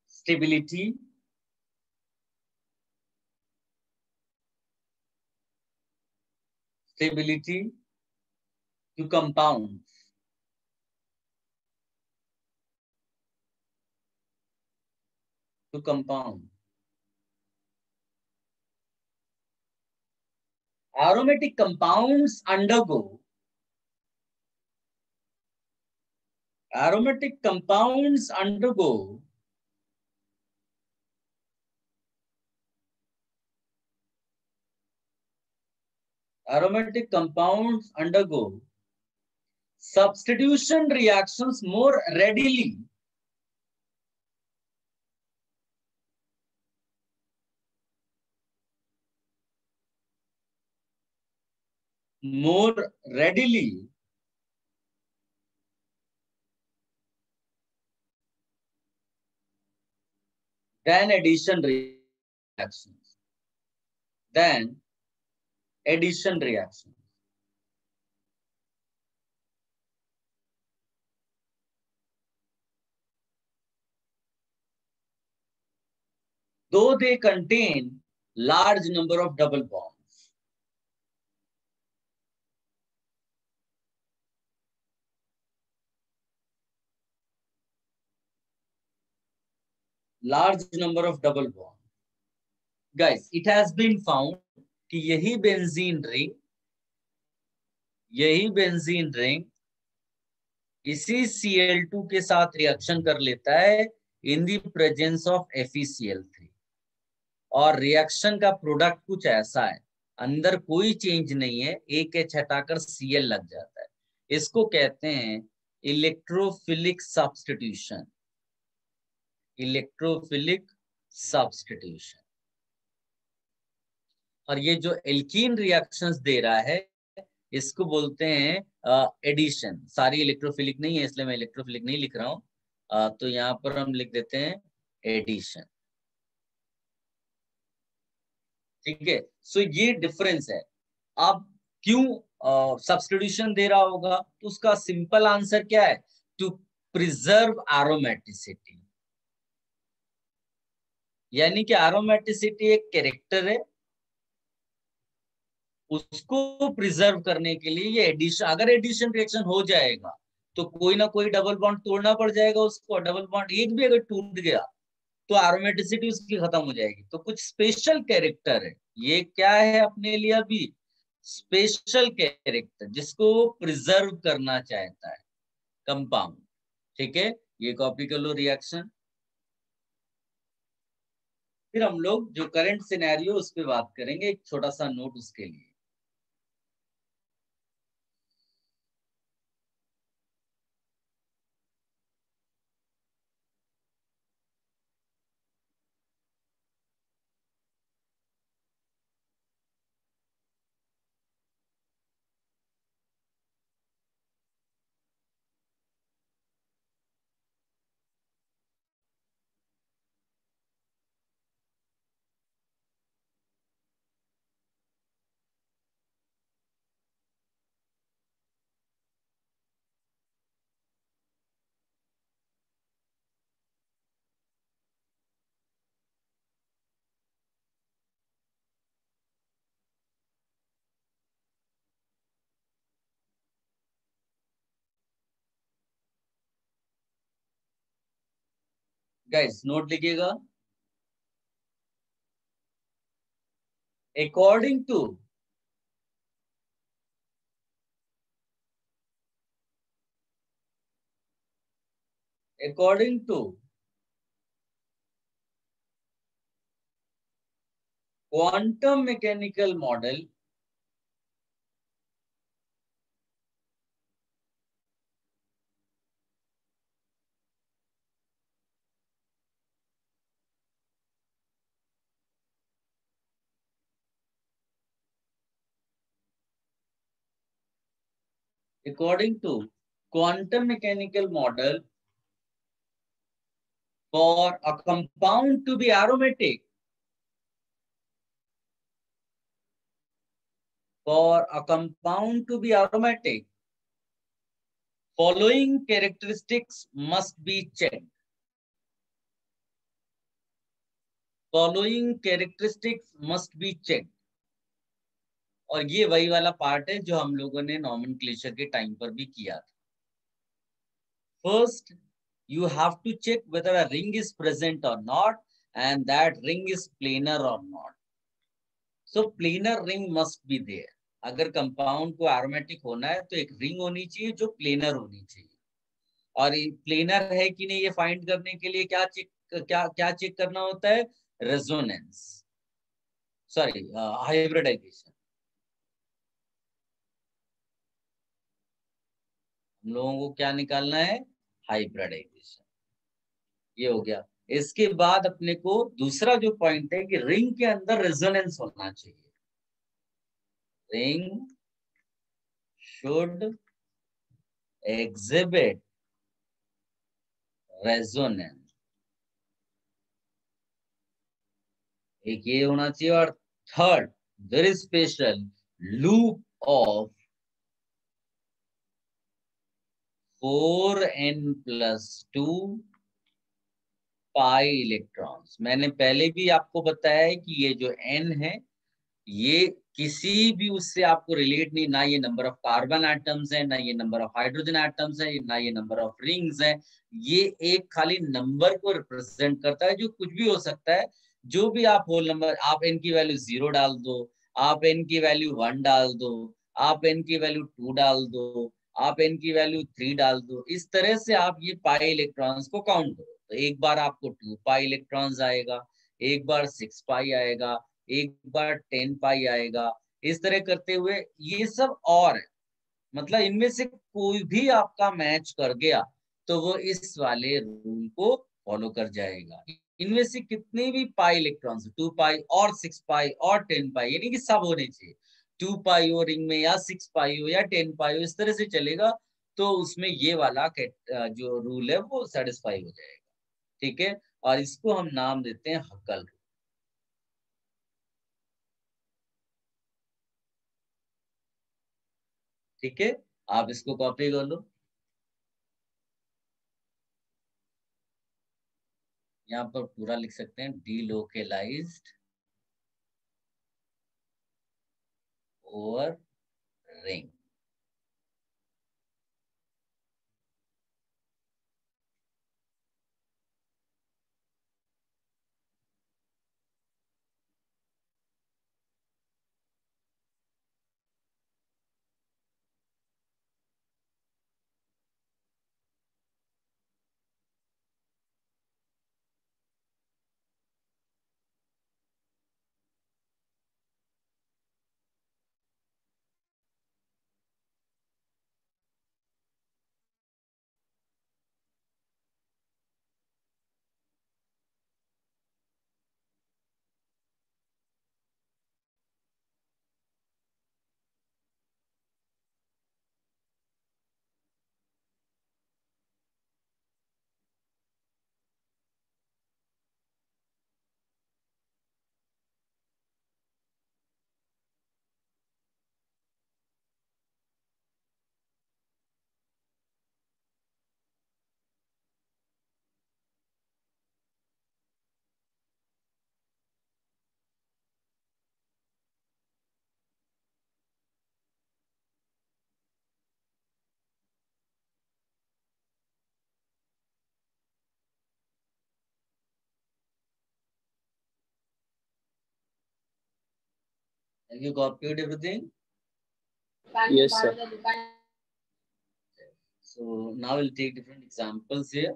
stability to compounds. Aromatic compounds undergo substitution reactions more readily than addition reactions. Though they contain large number of double bonds. Large number of double bonds. Guys, it has been found कि यही benzene ring इसी Cl2 के साथ reaction कर लेता है in the presence of FeCl3, और reaction का प्रोडक्ट कुछ ऐसा है, अंदर कोई चेंज नहीं है, एक H हटाकर Cl लग जाता है। इसको कहते हैं इलेक्ट्रोफिलिक सब्स्टिट्यूशन। और ये जो एल्कीन रिएक्शंस दे रहा है इसको बोलते हैं एडिशन। सारी इलेक्ट्रोफिलिक नहीं है इसलिए मैं इलेक्ट्रोफिलिक नहीं लिख रहा हूं, तो यहाँ पर हम लिख देते हैं एडिशन, ठीक है? सो ये डिफरेंस है। अब क्यों सब्स्टिट्यूशन दे रहा होगा, तो उसका सिंपल आंसर क्या है, टू प्रिजर्व एरोमेटिसिटी। यानी कि एरोमेटिसिटी एक कैरेक्टर है, उसको प्रिजर्व करने के लिए ये एडिशन, अगर एडिशन रिएक्शन हो जाएगा तो कोई ना कोई डबल बॉन्ड तोड़ना पड़ जाएगा उसको। डबल बॉन्ड एक भी अगर टूट गया तो एरोमेटिसिटी उसकी खत्म हो जाएगी। तो कुछ स्पेशल कैरेक्टर है, ये क्या है अपने लिए अभी स्पेशल कैरेक्टर जिसको प्रिजर्व करना चाहता है कंपाउंड, ठीक है? ये कॉपी कर लो रिएक्शन। फिर हम लोग जो करंट सिनेरियो उस पर बात करेंगे, एक छोटा सा नोट उसके लिए। गाइस नोट लिखिएगा। according to quantum mechanical model, according to quantum mechanical model for a compound to be aromatic, following characteristics must be checked. और ये वही वाला पार्ट है जो हम लोगों ने नॉमेनक्लेचर के टाइम पर भी किया था. First, you have to check whether a ring is present or not, and that ring is planar or not. So planar ring must be there. अगर कंपाउंड को एरोमेटिक होना है तो एक रिंग होनी चाहिए जो प्लेनर होनी चाहिए. और प्लेनर है कि नहीं ये फाइंड करने के लिए क्या चेक करना होता है? Resonance, sorry hybridisation. हम लोगों को क्या निकालना है? हाइब्रिडाइजेशन. ये हो गया. इसके बाद अपने को दूसरा जो पॉइंट है कि रिंग के अंदर रेजोनेंस होना चाहिए. Ring should exhibit resonance. एक ये होना चाहिए. और third, very special, loop of 4n+2 pi electrons. मैंने पहले भी आपको बताया है कि ये जो n है ये किसी भी उससे आपको रिलेट नहीं, ना ये नंबर ऑफ कार्बन एटम्स है, ना ये नंबर ऑफ हाइड्रोजन एटम्स है, ना ये नंबर ऑफ रिंग्स है. ये एक खाली नंबर को रिप्रेजेंट करता है जो कुछ भी हो सकता है. जो भी आप होल नंबर, आप n की वैल्यू 0 डाल दो, आप n की वैल्यू 1 डाल दो, आप n की वैल्यू 2 डाल दो, आप n की वैल्यू 3 डाल दो. इस तरह से आप ये पाई इलेक्ट्रॉन्स को काउंट करो. तो एक बार आपको 2 पाई इलेक्ट्रॉन्स आएगा, एक बार 6 पाई आएगा, एक बार 10 पाई आएगा. इस तरह करते हुए ये सब और है. मतलब इनमें से कोई भी आपका मैच कर गया तो वो इस वाले रूल को फॉलो कर जाएगा. इनमें से कितने भी पाई इलेक्ट्रॉन्स, 2 पाई और 6 पाई और 10 पाई, यानी कि सब होने चाहिए. 2 पाई हो रिंग में, या 6 पाई हो, या 10 पाई हो, इस तरह से चलेगा. तो उसमें ये वाला जो रूल है वो सेटिस्फाई हो जाएगा. ठीक है. और इसको हम नाम देते हैं हकल. ठीक है. आप इसको कॉपी कर लो. यहाँ पर पूरा लिख सकते हैं, delocalised over ring. Have you copied everything? Yes, sir. So now we'll take different examples here.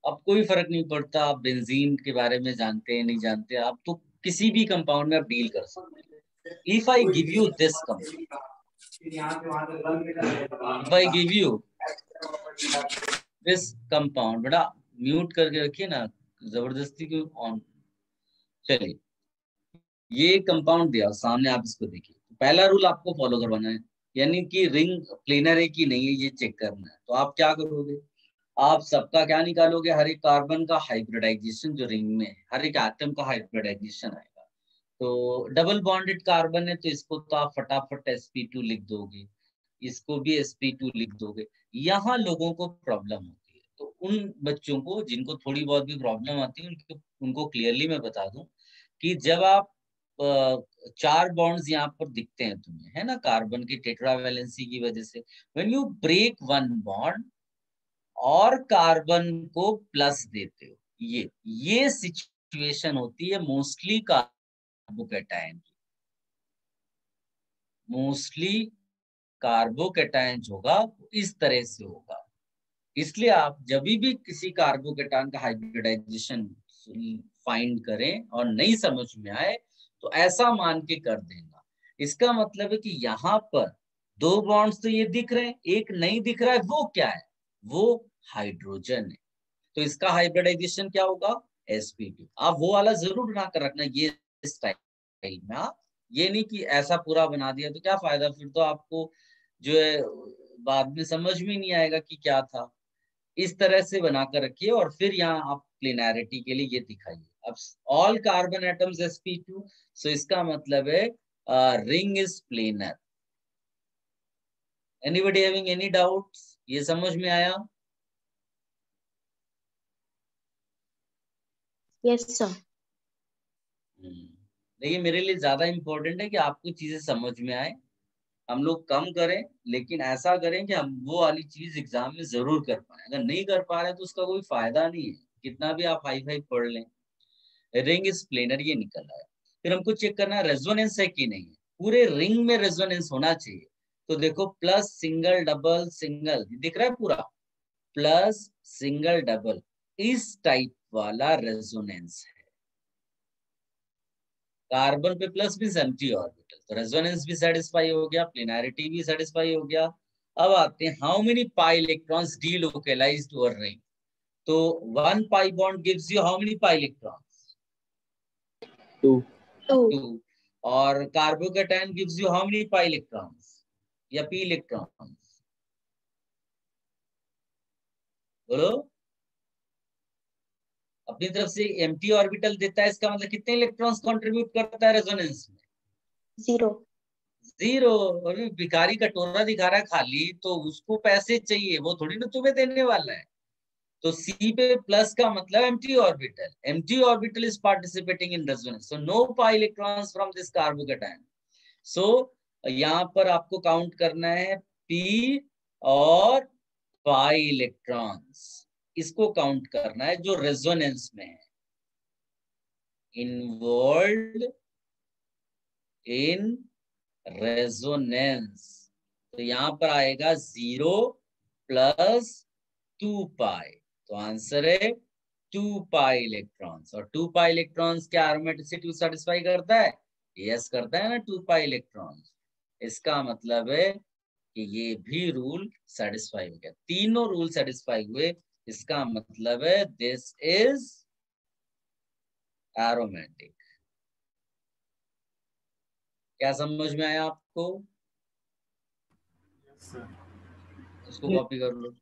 अब कोई फर्क नहीं पड़ता आप बेंजीन के बारे में जानते हैं नहीं जानते, आप तो किसी भी कंपाउंड में आप डील कर सकते हैं. If I give you this compound, if I give you this compound, बेटा म्यूट करके रखिए ना, जबरदस्ती क्यों ऑन. चलिए, ये कंपाउंड दिया सामने, आप इसको देखिए. पहला रूल आपको फॉलो करवाना है, यानी कि रिंग प्लेनर है कि नहीं है ये चेक करना है. तो आप क्या करोगे? आप सबका क्या निकालोगे, हर एक कार्बन का हाइब्रिडाइजेशन जो रिंग में है, हर एक एटम का हाइब्रिडाइजेशन आएगा। तो डबल बॉन्डेड कार्बन है तो इसको तो आप फटाफट sp2 लिख दोगे, इसको भी sp2 लिख दोगे। यहाँ लोगों को प्रॉब्लम होती है, तो उन बच्चों को जिनको थोड़ी बहुत भी प्रॉब्लम आती है उनको क्लियरली मैं बता दूं कि जब आप 4 बॉन्ड्स यहाँ पर दिखते हैं तुम्हें, है ना, कार्बन की टेट्रावैलेंसी की वजह से, when you break one bond और कार्बन को प्लस देते हो, ये सिचुएशन होती है मोस्टली कार्बोकैटायन की। मोस्टली कार्बोकैटायन होगा इस तरह से होगा। इसलिए आप जब भी किसी कार्बोकैटायन का हाइब्रिडाइजेशन फाइंड करें और नहीं समझ में आए तो ऐसा मान के कर देना। इसका मतलब है कि यहाँ पर 2 बॉन्ड्स तो ये दिख रहे हैं, एक नहीं दिख रहा है, वो क्या है, वो हाइड्रोजन है। तो इसका हाइब्रिडाइजेशन क्या होगा, sp2। आप वो वाला जरूर बना कर रखना ये स्टाइल में। आप ये नहीं कि ऐसा पूरा बना दिया तो क्या फायदा, फिर तो आपको जो है बाद में समझ में नहीं आएगा कि क्या था। इस तरह से बनाकर रखिए और फिर यहाँ आप प्लेनैरिटी के लिए ये दिखाइए। अब ऑल कार्बन एटम्स sp2, सो इसका मतलब है ring is planar. Anybody having any doubts, ये समझ में आया? Yes, sir. देखिए मेरे लिए ज्यादा इंपॉर्टेंट है कि आपको चीजें समझ में आए। हम लोग कम करें लेकिन ऐसा करें कि हम वो वाली चीज एग्जाम में जरूर कर पाए। अगर नहीं कर पा रहे तो उसका कोई फायदा नहीं है, कितना भी आप हाई फाई पढ़ लें। रिंग इज प्लेनर ये निकल आया। फिर हमको चेक करना है रेजोनेंस है कि नहीं है। पूरे रिंग में रेजोनेंस होना चाहिए। तो देखो प्लस सिंगल डबल सिंगल दिख रहा है पूरा, प्लस सिंगल डबल, इस टाइप वाला रेजोनेंस है। कार्बन पे प्लस भी एम्प्टी ऑर्बिटल, तो रेजोनेंस भी सेटिस्फाई हो गया, प्लेनैरिटी भी सेटिस्फाई हो गया। अब आते हैं how many pi electrons delocalised over ring. तो 1 pi bond gives you how many pi electrons, 2. 2. 2। और carbocation gives you how many pi electrons या पी इलेक्ट्रॉन्स, बोलो। अपनी तरफ से एम्प्टी ऑर्बिटल देता है, इसका मतलब कितने इलेक्ट्रॉन्स कंट्रीब्यूट करता है रेजोनेंस में, 0. 0। अभी भिखारी कटोरा दिखा रहा है खाली, तो उसको पैसे चाहिए, वो थोड़ी ना तुम्हें देने वाला है। तो सी पे प्लस का मतलब empty orbital, empty orbital is participating in resonance, so no pi electrons from this carbocation. So यहाँ पर आपको काउंट करना है पी और पाई इलेक्ट्रॉन्स, इसको काउंट करना है जो रेजोनेंस में है, इन्वॉल्व इन रेजोनेंस। तो यहाँ पर आएगा 0 प्लस 2 पाई, तो आंसर है 2 पाई इलेक्ट्रॉन्स। और 2 पाई इलेक्ट्रॉन्स क्या एरोमेटिसिटी सेटिस्फाई करता है, यस करता है ना 2 पाई इलेक्ट्रॉन्स। इसका मतलब है कि ये भी रूल सेटिस्फाई हो गया, तीनों रूल सेटिस्फाई हुए। इसका मतलब है दिस इज एरोमेटिक। क्या समझ में आया आपको? Yes, sir. इसको कॉपी कर लो।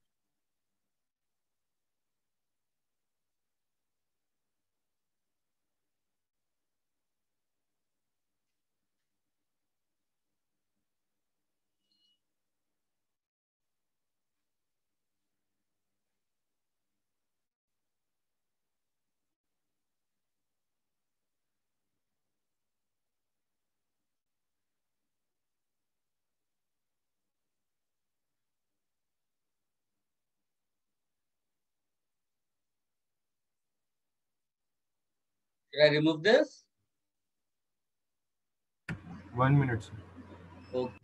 Should I remove this? 1 minute, sir. Okay.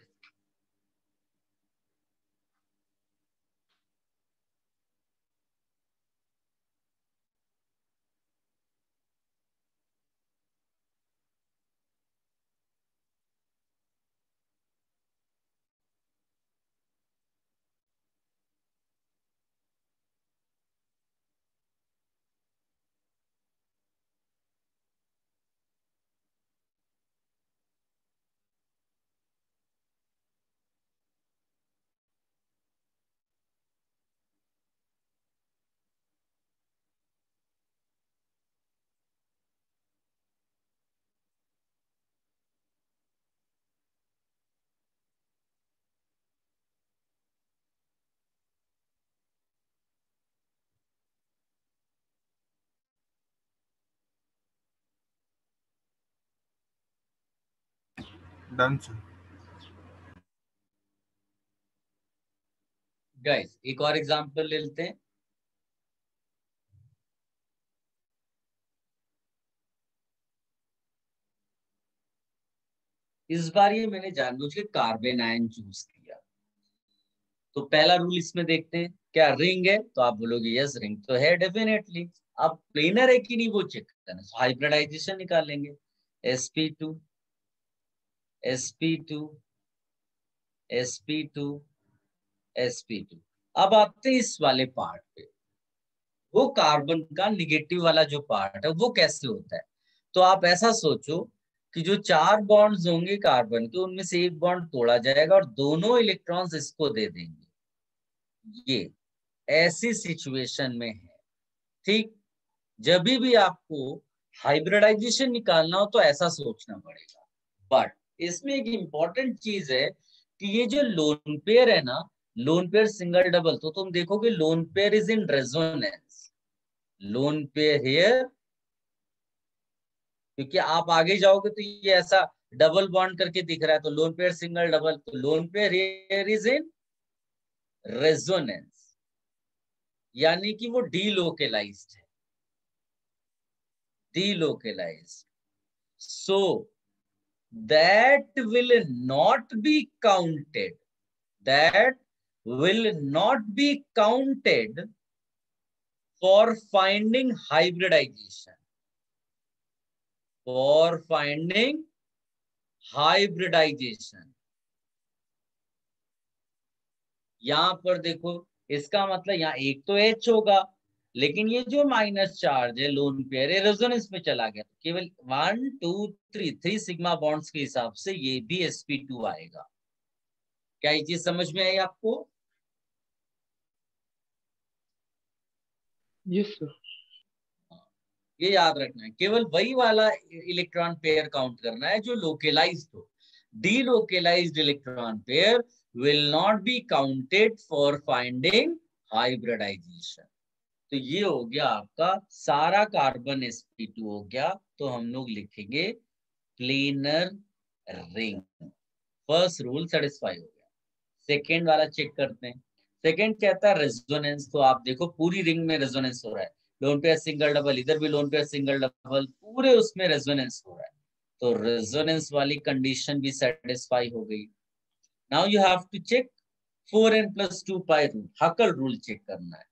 Done sir. Guys एक और एग्जांपल ले लेते हैं। इस बार ये मैंने जानबूझ के कार्बन आयन चूज किया। तो पहला रूल इसमें देखते हैं, क्या रिंग है? तो आप बोलोगे यस रिंग तो है डेफिनेटली। अब प्लेनर है कि नहीं वो चेक करना है, हाइब्रिडाइजेशन निकालेंगे। sp2 sp2 sp2 sp2। अब आते हैं इस वाले पार्ट पे, वो कार्बन का निगेटिव वाला जो पार्ट है वो कैसे होता है। तो आप ऐसा सोचो कि जो 4 बॉन्ड्स होंगे कार्बन के, उनमें से एक बॉन्ड तोड़ा जाएगा और दोनों इलेक्ट्रॉन्स इसको दे देंगे। ये ऐसी सिचुएशन में है, ठीक। जब भी आपको हाइब्रिडाइजेशन निकालना हो तो ऐसा सोचना पड़ेगा। बट इसमें एक इंपॉर्टेंट चीज है कि ये जो लोन पेयर है ना, लोन पेयर सिंगल डबल, तो तुम देखोगे lone pair is in resonance. Lone pair here, क्योंकि आप आगे जाओगे तो ये ऐसा डबल बॉन्ड करके दिख रहा है, तो लोन पेयर सिंगल डबल, तो lone pair here is in resonance, यानी कि वो डीलोकेलाइज्ड है, delocalized. So that will not be counted. That will not be counted for finding hybridization. For finding hybridization. यहां पर देखो, इसका मतलब यहाँ एक तो H होगा, लेकिन ये जो माइनस चार्ज है लोन पेयर है रेजोनेंस में चला गया, तो केवल 1 2 3 सिग्मा बॉन्ड्स के हिसाब से ये भी sp2 आएगा। क्या ये चीज समझ में आई आपको? Yes sir. ये याद रखना है, केवल वही वाला इलेक्ट्रॉन पेयर काउंट करना है जो लोकेलाइज्ड हो। Delocalised electron pair will not be counted for finding hybridisation. तो ये हो गया आपका सारा कार्बन sp2 हो गया। तो हम लोग लिखेंगे planar ring. First rule satisfy हो गया। सेकेंड वाला चेक करते हैं। सेकेंड कहता है रेजोनेंस। तो आप देखो पूरी रिंग में रेजोनेंस हो रहा है, लोन पेयर सिंगल डबल, इधर भी लोन पेयर सिंगल डबल, पूरे उसमें रेजोनेंस हो रहा है। तो रेजोनेंस वाली कंडीशन भी सेटिस्फाई हो गई। Now you have to check 4n+2 pi rule, Huckel rule check करना है।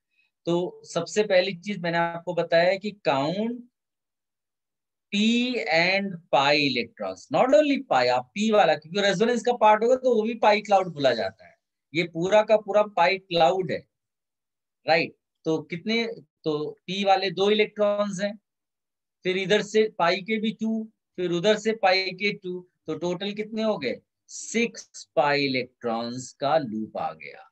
तो सबसे पहली चीज मैंने आपको बताया है कि count p and pi electrons, not only pi, आप p वाला, क्योंकि रेजोनेंस का पार्ट होगा तो वो भी पाई क्लाउड बोला जाता है। ये पूरा का पूरा पाई क्लाउड है, राइट। तो कितने, तो p वाले 2 इलेक्ट्रॉन्स हैं, फिर इधर से पाई के भी 2, फिर उधर से पाई के 2, तो टोटल कितने हो गए? 6 पाई इलेक्ट्रॉन्स का लूप आ गया।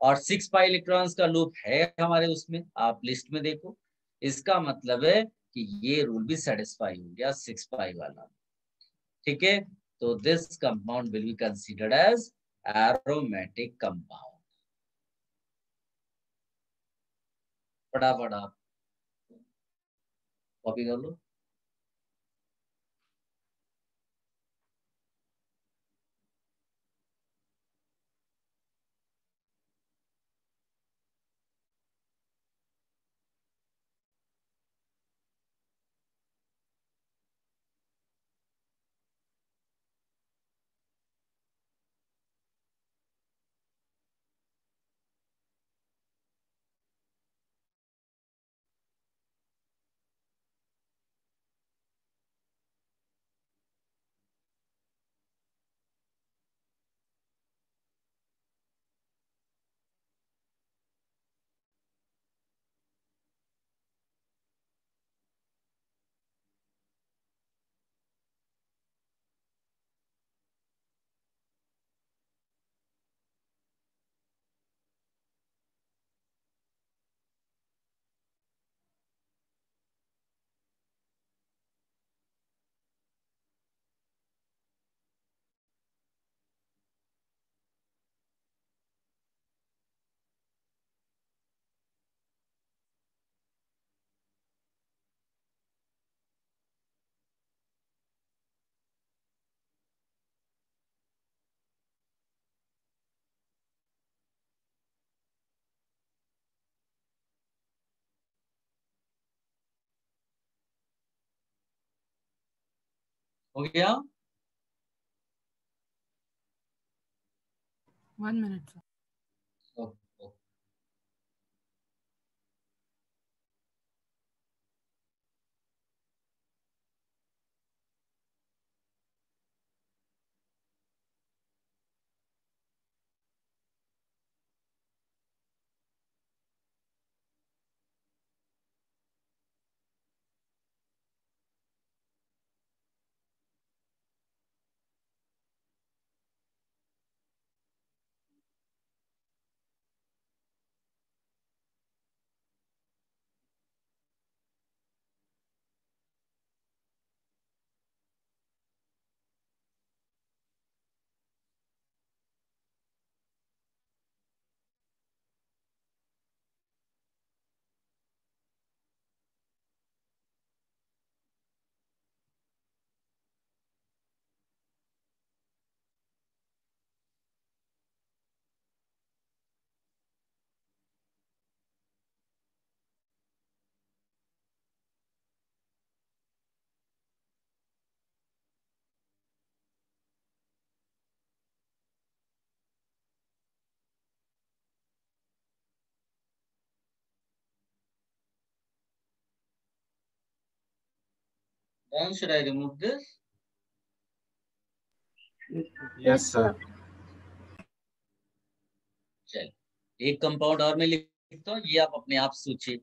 और 6 पाई इलेक्ट्रॉन्स का लूप है हमारे उसमें, आप लिस्ट में देखो। इसका मतलब है कि ये रूल भी सेटिस्फाई हो गया 6 पाई वाला। ठीक है, तो this compound will be considered as aromatic compound. फटाफट आप कॉपी कर लो। हो गया? 1 minute, sir. Okay. Then should I remove this? Yes, sir. चल, एक कंपाउंड और मैं लिखता हूँ, ये आप अपने आप सोचिए।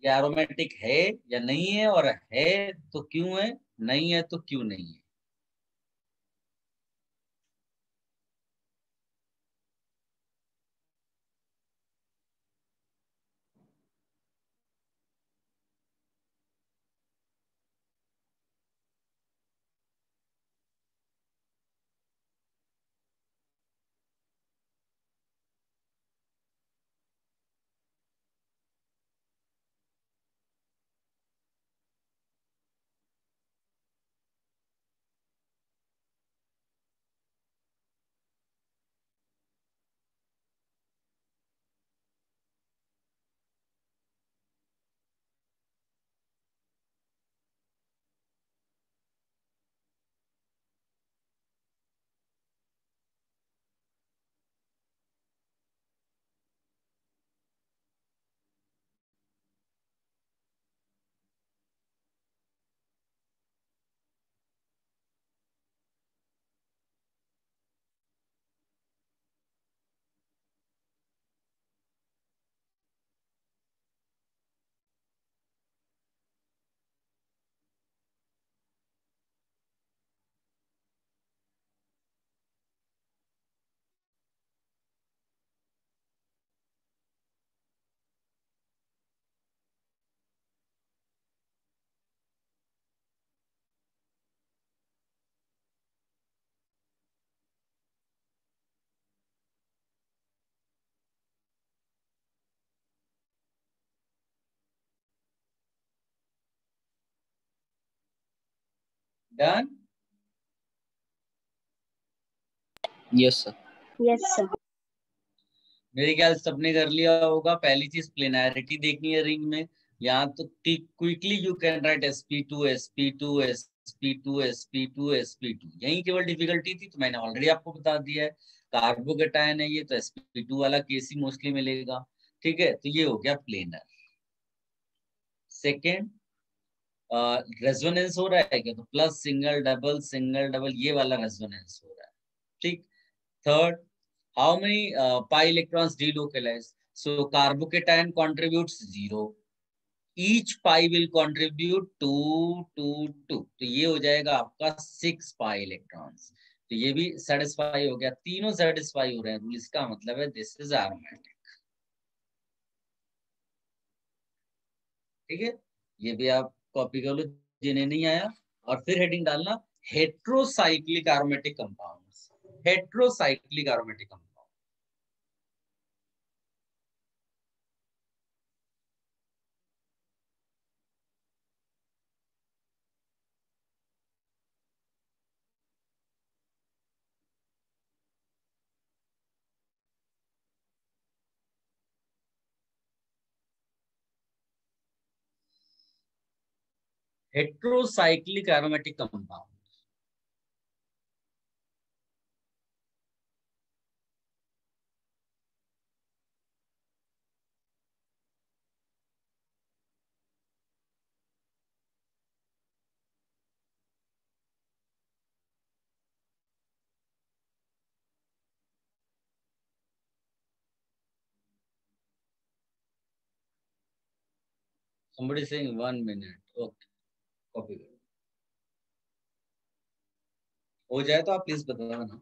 ये एरोमेटिक है या नहीं है, और है तो क्यों है, नहीं है तो क्यों नहीं है। Done? Yes, sir. Yes, sir. मेरे ख्याल से सबने कर लिया होगा। पहली चीज प्लेनैरिटी देखनी है रिंग में। यहाँ तो quickly you can write sp2 sp2 sp2 sp2 sp2। यही केवल डिफिकल्टी थी, तो मैंने ऑलरेडी आपको बता दिया है। कार्बोकेटायन है ये, तो sp2 वाला केस ही मोस्टली मिलेगा। ठीक है, तो ये हो गया प्लेनर। सेकेंड, रेजोनेंस हो रहा है क्या, तो प्लस सिंगल डबल ये वाला रेजोनेंस हो रहा है। ठीक। Third, how many pi electrons delocalize? So carbocation contributes 0. Each pi will contribute 2 तो ये हो जाएगा आपका 6 pi electrons। तो ये भी सेटिस्फाई हो गया, तीनों सेटिस्फाई हो रहे हैं रूल। इसका मतलब है दिस इज एरोमेटिक। ठीक है, ये भी आप कॉपी कर लो जिन्हें नहीं आया। और फिर हेडिंग डालना heterocyclic aromatic compounds. Heterocyclic aromatic compound. heterocyclic aromatic compound. Somebody saying 1 minute. Okay, copy. हो जाए तो आप प्लीज बताओ ना.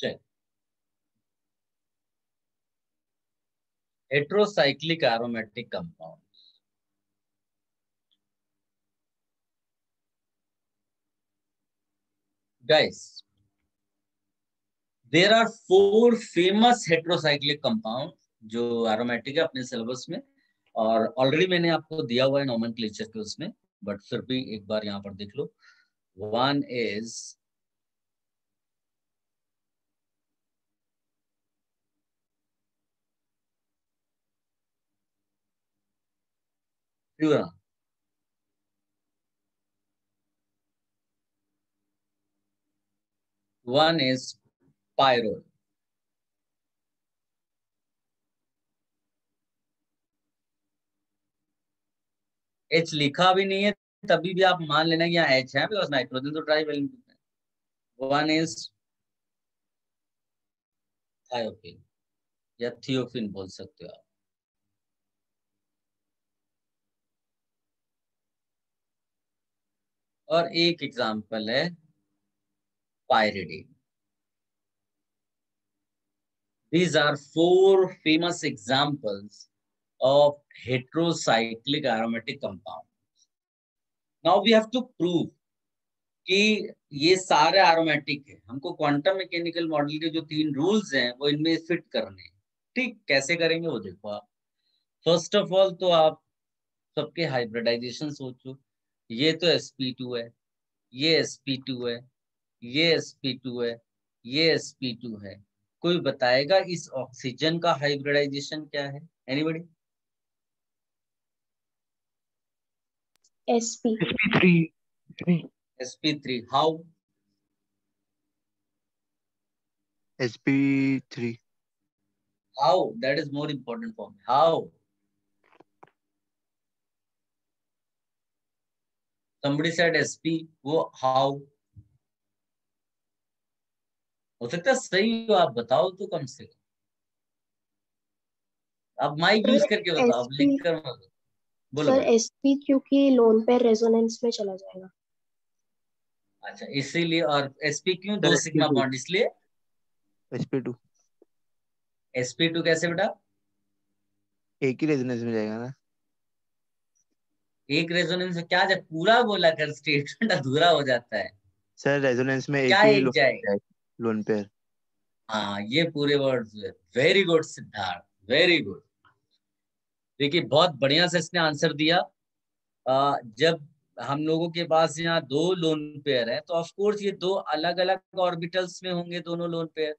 Check. Heterocyclic aromatic compounds. Guys, there are 4 famous heterocyclic compounds जो aromatic है अपने syllabus में, और ऑलरेडी मैंने आपको दिया हुआ है नोमेनक्लेचर के उसमें, बट फिर भी एक बार यहाँ पर देख लो. One is furan. One is pyrrole. H लिखा भी नहीं है तभी भी आप मान लेना कि यहाँ H है, बिकॉज नाइट्रोजन तो ट्राइवेलेंट है. One is thiophenes या थियोफिन बोल सकते हो आप. और एक एग्जाम्पल है pyridine. These are 4 famous examples of heterocyclic aromatic compounds. Now we have to prove कि ये सारे एरोमेटिक है. हमको क्वांटम मैकेनिकल मॉडल के जो 3 रूल्स हैं वो इनमें फिट करने हैं. ठीक, कैसे करेंगे वो देखो आप. फर्स्ट ऑफ ऑल तो आप सबके हाइब्रिडाइजेशन सोचो. ये तो sp2 है, ये sp2 है, ये sp2 है, ये sp2 है. कोई बताएगा इस ऑक्सीजन का हाइब्रिडाइजेशन क्या है? Anybody? sp sp3. How? sp3. How? That is more important for me. How? Somebody said sp. वो how? हो सकता है सही हो, आप बताओ तो कम से कम. आप माइक यूज करके बताओ, आप लिख कर मत. बोलो सर बेटा. sp क्योंकि लोन पेयर रेजोनेंस में चला जाएगा. अच्छा, इसीलिए. और sp क्यों? 2 सिग्मा बॉन्ड इसलिए. sp2 sp2 कैसे बेटा? एक ही रेजोनेंस में जाएगा ना. एक रेजोनेंस में क्या जाए? पूरा बोला कर, स्टेटमेंट अधूरा हो जाता है. सर रेजोनेंस में क्या एक ही एक जाएगा? Lone pair. हाँ, ये पूरे words. Very good Siddharth, very good. देखिए बहुत बढ़िया से इसने आंसर दिया. जब हम लोगों के पास यहाँ 2 लोन पेयर है तो ऑफ कोर्स ये 2 अलग अलग ऑर्बिटल्स में होंगे दोनों लोन पेयर.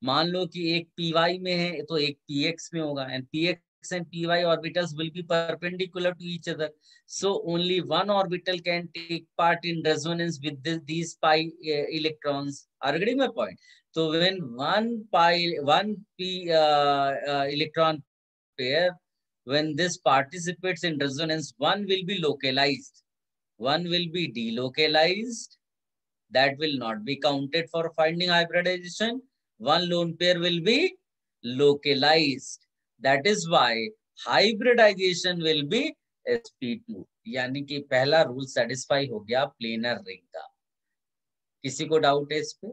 मान लो कि एक py में है तो एक px में होगा, and px and py orbitals will be perpendicular to each other, so only one orbital can take part in resonance with these pi electrons. Are you getting my point? So when one p electron pair, when this participates in resonance, one will be localized one will be delocalized, that will not be counted for finding hybridization. One lone pair will be localized, that is why hybridization will be sp2. यानी कि पहला rule satisfy हो गया planar ring का। किसी को doubt है इस पे?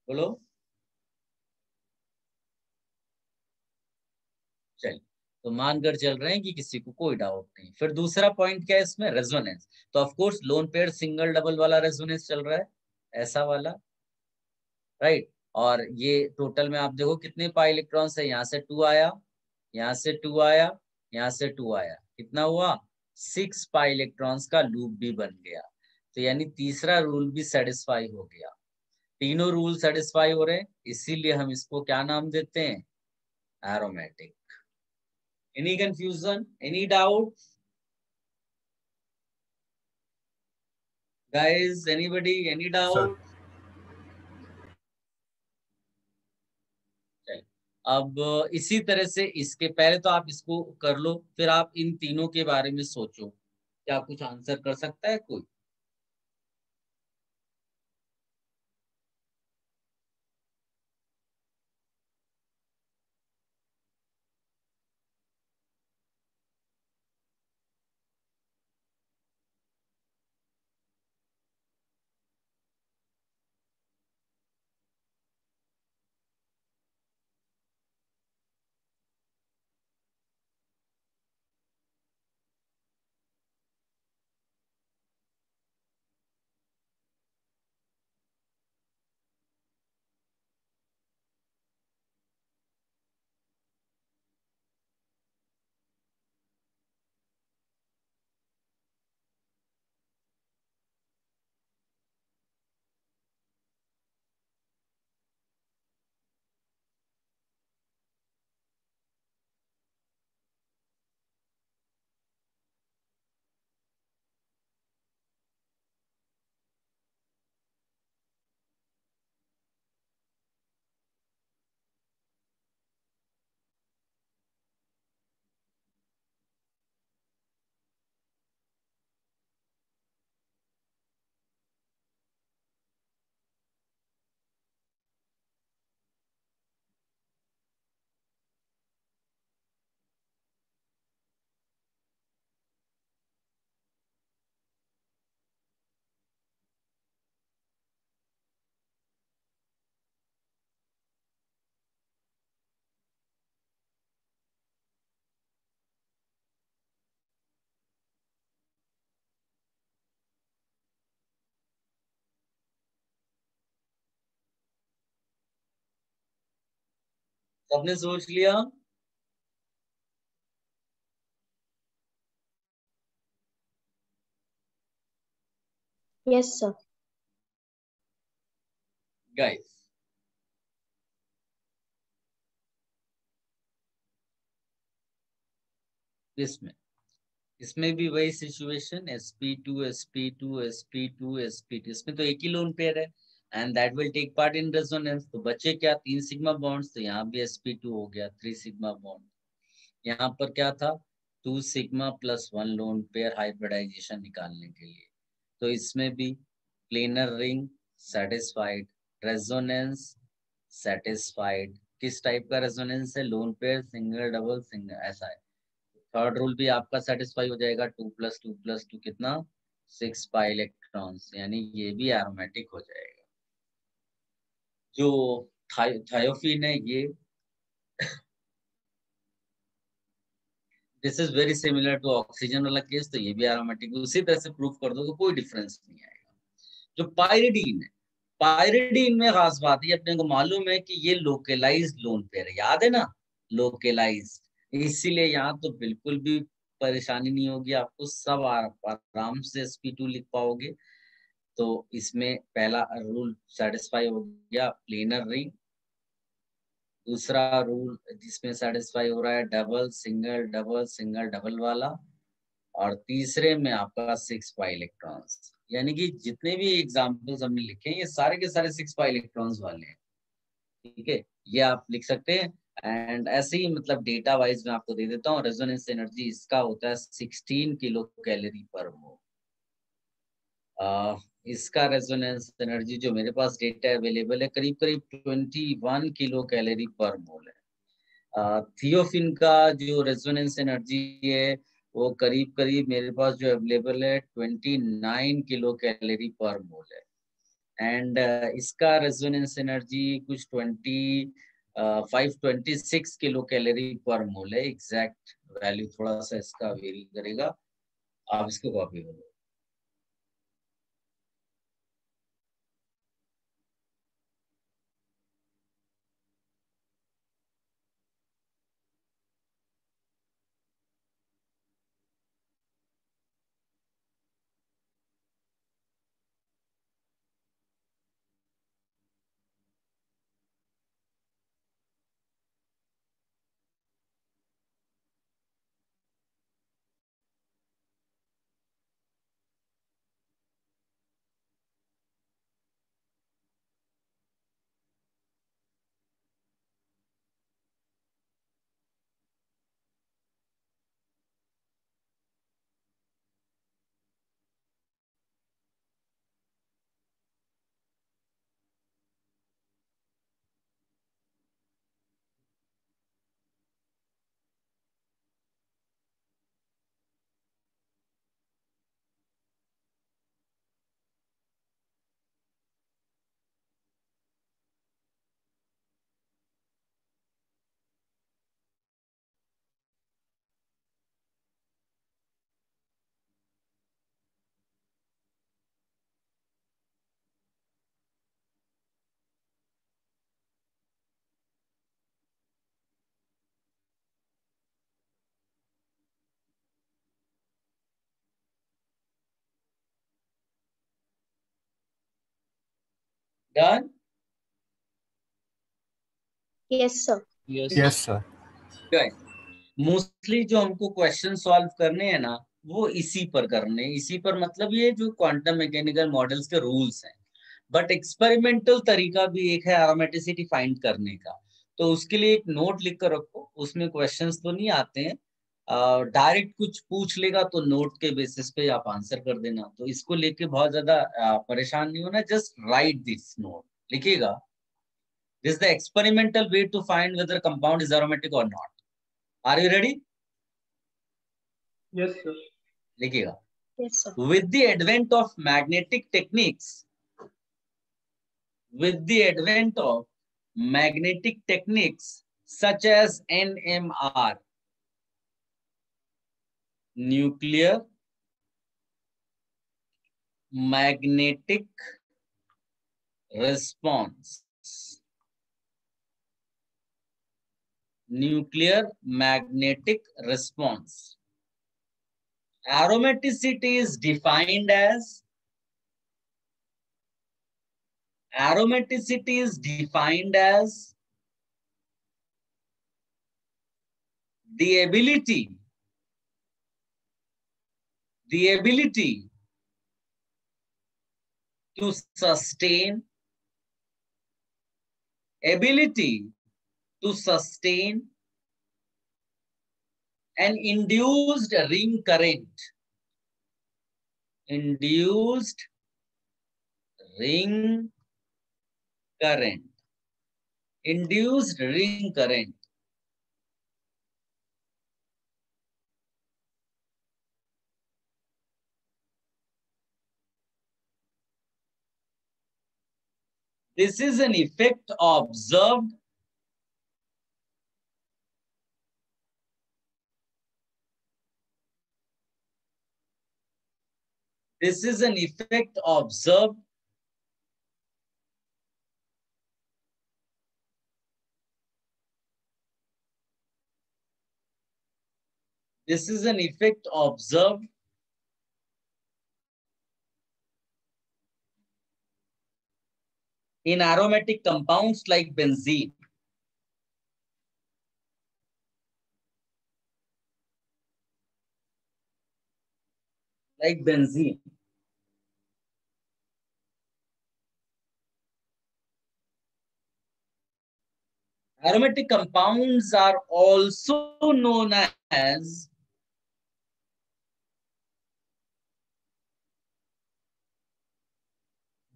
बोलो। चलिए, तो मानकर चल रहे हैं कि किसी को कोई डाउट नहीं। फिर दूसरा पॉइंट क्या है इसमें? रेजोनेंस। तो of course loan pair single double वाला रेजोनेंस चल रहा है, ऐसा वाला, राइट। और ये टोटल में आप देखो कितने पाई इलेक्ट्रॉन्स है, यहाँ से 2 आया, यहाँ से 2 आया, यहाँ से 2 आया, कितना हुआ? 6 पाई इलेक्ट्रॉन्स का लूप भी बन गया। तो यानी तीसरा रूल भी सेटिस्फाई हो गया। तीनों रूल सेटिस्फाई हो रहे हैं, इसीलिए हम इसको क्या नाम देते हैं? Aromatic. Any confusion, any doubt guys? Anybody, any doubt? अब इसी तरह से इसके पहले तो आप इसको कर लो, फिर आप इन तीनों के बारे में सोचो, क्या कुछ आंसर कर सकता है कोई? सबने सोच लिया? Yes sir. गाइस, इसमें भी वही situation, sp2 sp2 sp2 sp2, इसमें तो एक ही लोन पेयर है and that will take part in resonance. तो बचे क्या? 3 सिग्मा बॉन्ड्स। तो यहाँ भी sp2 हो गया, 3 सिग्मा बॉन्ड। यहाँ पर क्या था? 2 sigma plus 1 lone pair hybridisation निकालने के लिए। तो इसमें भी planar ring satisfied, resonance satisfied. किस टाइप का रेजोनेंस है? Lone pair single double single, ऐसा है। थर्ड रूल भी आपका सेटिस्फाई हो जाएगा, 2 + 2 + 2 कितना? 6 पाई इलेक्ट्रॉन्स, यानी ये भी एरोमेटिक हो जाएगा। जो थायोफीन है ये, this is very similar to oxygen वाला केस, तो ये भी एरोमेटिक। उसी तरह से प्रूफ कर दो तो कोई डिफरेंस नहीं आएगा। जो पायरिडीन है, पायरिडीन में खास बात है, अपने को मालूम है कि ये लोकलाइज्ड लोन पेयर है, याद है ना? लोकलाइज्ड, इसीलिए यहाँ तो बिल्कुल भी परेशानी नहीं होगी आपको, सब आराम से sp2 लिख पाओगे। तो इसमें पहला रूल सेटिस्फाई हो गया, प्लेनर रिंग। दूसरा रूल जिसमें सेटिस्फाई हो रहा है double single double single double वाला। और तीसरे में आपका 6 पाई इलेक्ट्रॉन्स, यानी कि जितने भी एग्जाम्पल्स हमने लिखे हैं ये सारे के सारे 6 पाई इलेक्ट्रॉन्स वाले हैं। ठीक है, ये आप लिख सकते हैं। एंड ऐसे ही मतलब डेटा वाइज मैं आपको दे देता हूँ, रेजोनेंस एनर्जी इसका होता है 16 किलो कैलोरी पर मोल। इसका रेजोनेंस एनर्जी जो मेरे पास डेटा अवेलेबल है करीब करीब 21 किलो कैलोरी पर मोल है। थियोफिन का जो रेजोनेंस एनर्जी है वो करीब करीब मेरे पास जो अवेलेबल है 29 किलो कैलोरी पर मोल है। एंड इसका रेजोनेंस एनर्जी कुछ 526 किलो कैलोरी पर मोल है। एग्जैक्ट वैल्यू थोड़ा सा इसका वेरी करेगा, आप इसको कॉपी करो। Done? Yes, sir. Yes. Yes sir. Mostly जो हमको क्वेश्चन सॉल्व करने हैं ना वो इसी पर करने हैं। इसी पर मतलब ये जो क्वांटम मैकेनिकल मॉडल्स के रूल्स हैं, बट एक्सपेरिमेंटल तरीका भी एक है एरोमेटिसिटी फाइंड करने का। तो उसके लिए एक नोट लिख कर रखो, उसमें क्वेश्चंस तो नहीं आते हैं, डायरेक्ट कुछ पूछ लेगा तो नोट के बेसिस पे आप आंसर कर देना। तो इसको लेके बहुत ज्यादा परेशान नहीं होना, जस्ट राइट दिस नोट, लिखिएगा this the experimental way to find whether compound is aromatic or not. Are you ready? Yes, sir. लिखिएगा। Yes, sir. With the advent of magnetic techniques, with the advent of magnetic techniques such as NMR, nuclear magnetic response, nuclear magnetic response, aromaticity is defined as the ability to sustain an induced ring current, induced ring current, induced ring current. This is an effect observed this is an effect observed in aromatic compounds like benzene. Like benzene. Aromatic compounds are also known as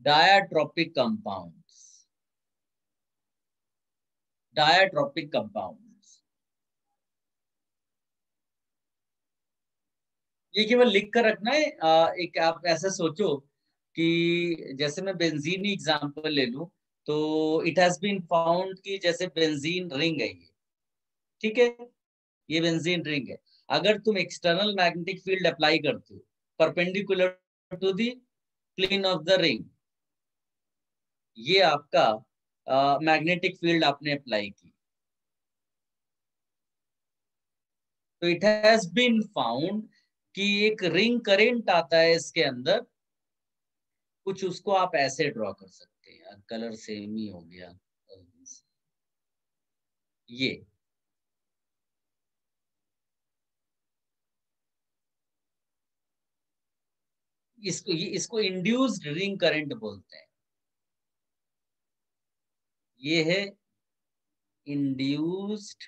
diatropic compounds. Diatropic compounds. ये केवल लिख कर रखना है। एक आप ऐसा सोचो कि जैसे मैं बेंजीन एग्जांपल ले लूं, तो इट हैज बीन फाउंड कि जैसे बेंजीन रिंग है ये, ठीक है, ये बेंजीन रिंग है। अगर तुम एक्सटर्नल मैग्नेटिक फील्ड अप्लाई करते हो perpendicular to the plane of the ring, ये आपका मैग्नेटिक फील्ड आपने अप्लाई की, तो इट हैज बीन फाउंड कि एक रिंग करेंट आता है इसके अंदर, कुछ उसको आप ऐसे ड्रॉ कर सकते हैं, कलर सेम ही हो गया ये। इसको इंड्यूस्ड रिंग करंट बोलते हैं। ये है इंड्यूस्ड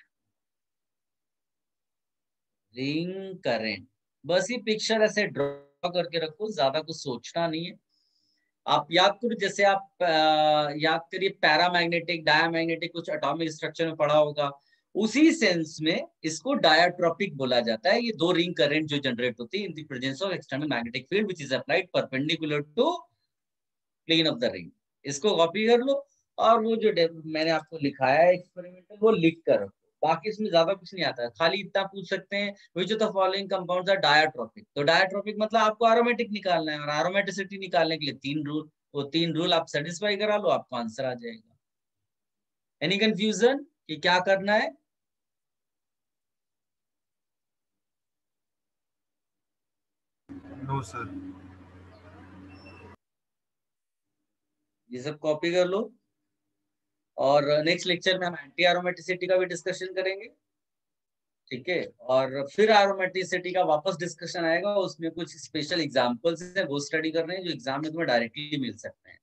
रिंग करंट। बस ये पिक्चर ऐसे ड्रॉ करके रखो, ज्यादा कुछ सोचना नहीं है। आप याद करो, जैसे आप याद करिए पैरामैग्नेटिक डायामैग्नेटिक कुछ एटॉमिक स्ट्रक्चर में पढ़ा होगा, उसी सेंस में इसको डायाट्रोपिक बोला जाता है। ये दो रिंग करंट जो जनरेट होती है in the presence of external magnetic field which is applied perpendicular to plane of the ring. इसको कॉपी कर लो और वो जो मैंने आपको लिखाया है एक्सपेरिमेंटल, वो लिख कर रखो। बाकी इसमें ज्यादा कुछ नहीं आता है, खाली इतना पूछ सकते हैं which of the following compounds are diatropic. तो डायाट्रोपिक मतलब आपको एरोमेटिक निकालना है, और एरोमेटिसिटी निकालने के लिए 3 रूल, वो 3 रूल आप सेटिस्फाई करा लो, आपको आंसर आ जाएगा। एनी कंफ्यूजन कि क्या करना है? No sir. ये सब कॉपी कर लो, और नेक्स्ट लेक्चर में हम एंटी एरोमेटिसिटी का भी डिस्कशन करेंगे, ठीक है। और फिर एरोमेटिसिटी का वापस डिस्कशन आएगा, उसमें कुछ स्पेशल एग्जांपल्स हैं वो स्टडी कर रहे हैं जो एग्जाम में तुम्हें डायरेक्टली मिल सकते हैं,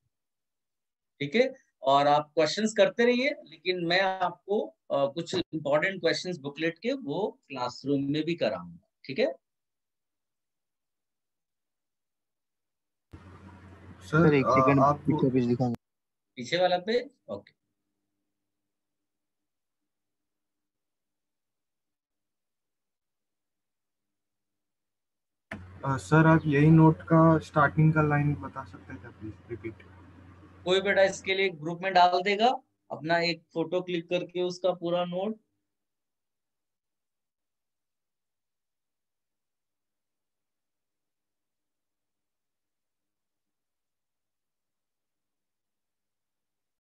ठीक है। और आप क्वेश्चंस करते रहिए, लेकिन मैं आपको कुछ इंपॉर्टेंट क्वेश्चंस बुकलेट के वो क्लासरूम में भी कराऊंगा, ठीक है। सर एक सेकंड आप पीछे पेज दिखाऊंगा। पीछे वाला पे ओके। सर आप यही नोट का स्टार्टिंग का लाइन बता सकते थे प्लीज रिपीट? कोई बेटा इसके लिए ग्रुप में डाल देगा अपना एक फोटो क्लिक करके उसका पूरा नोट,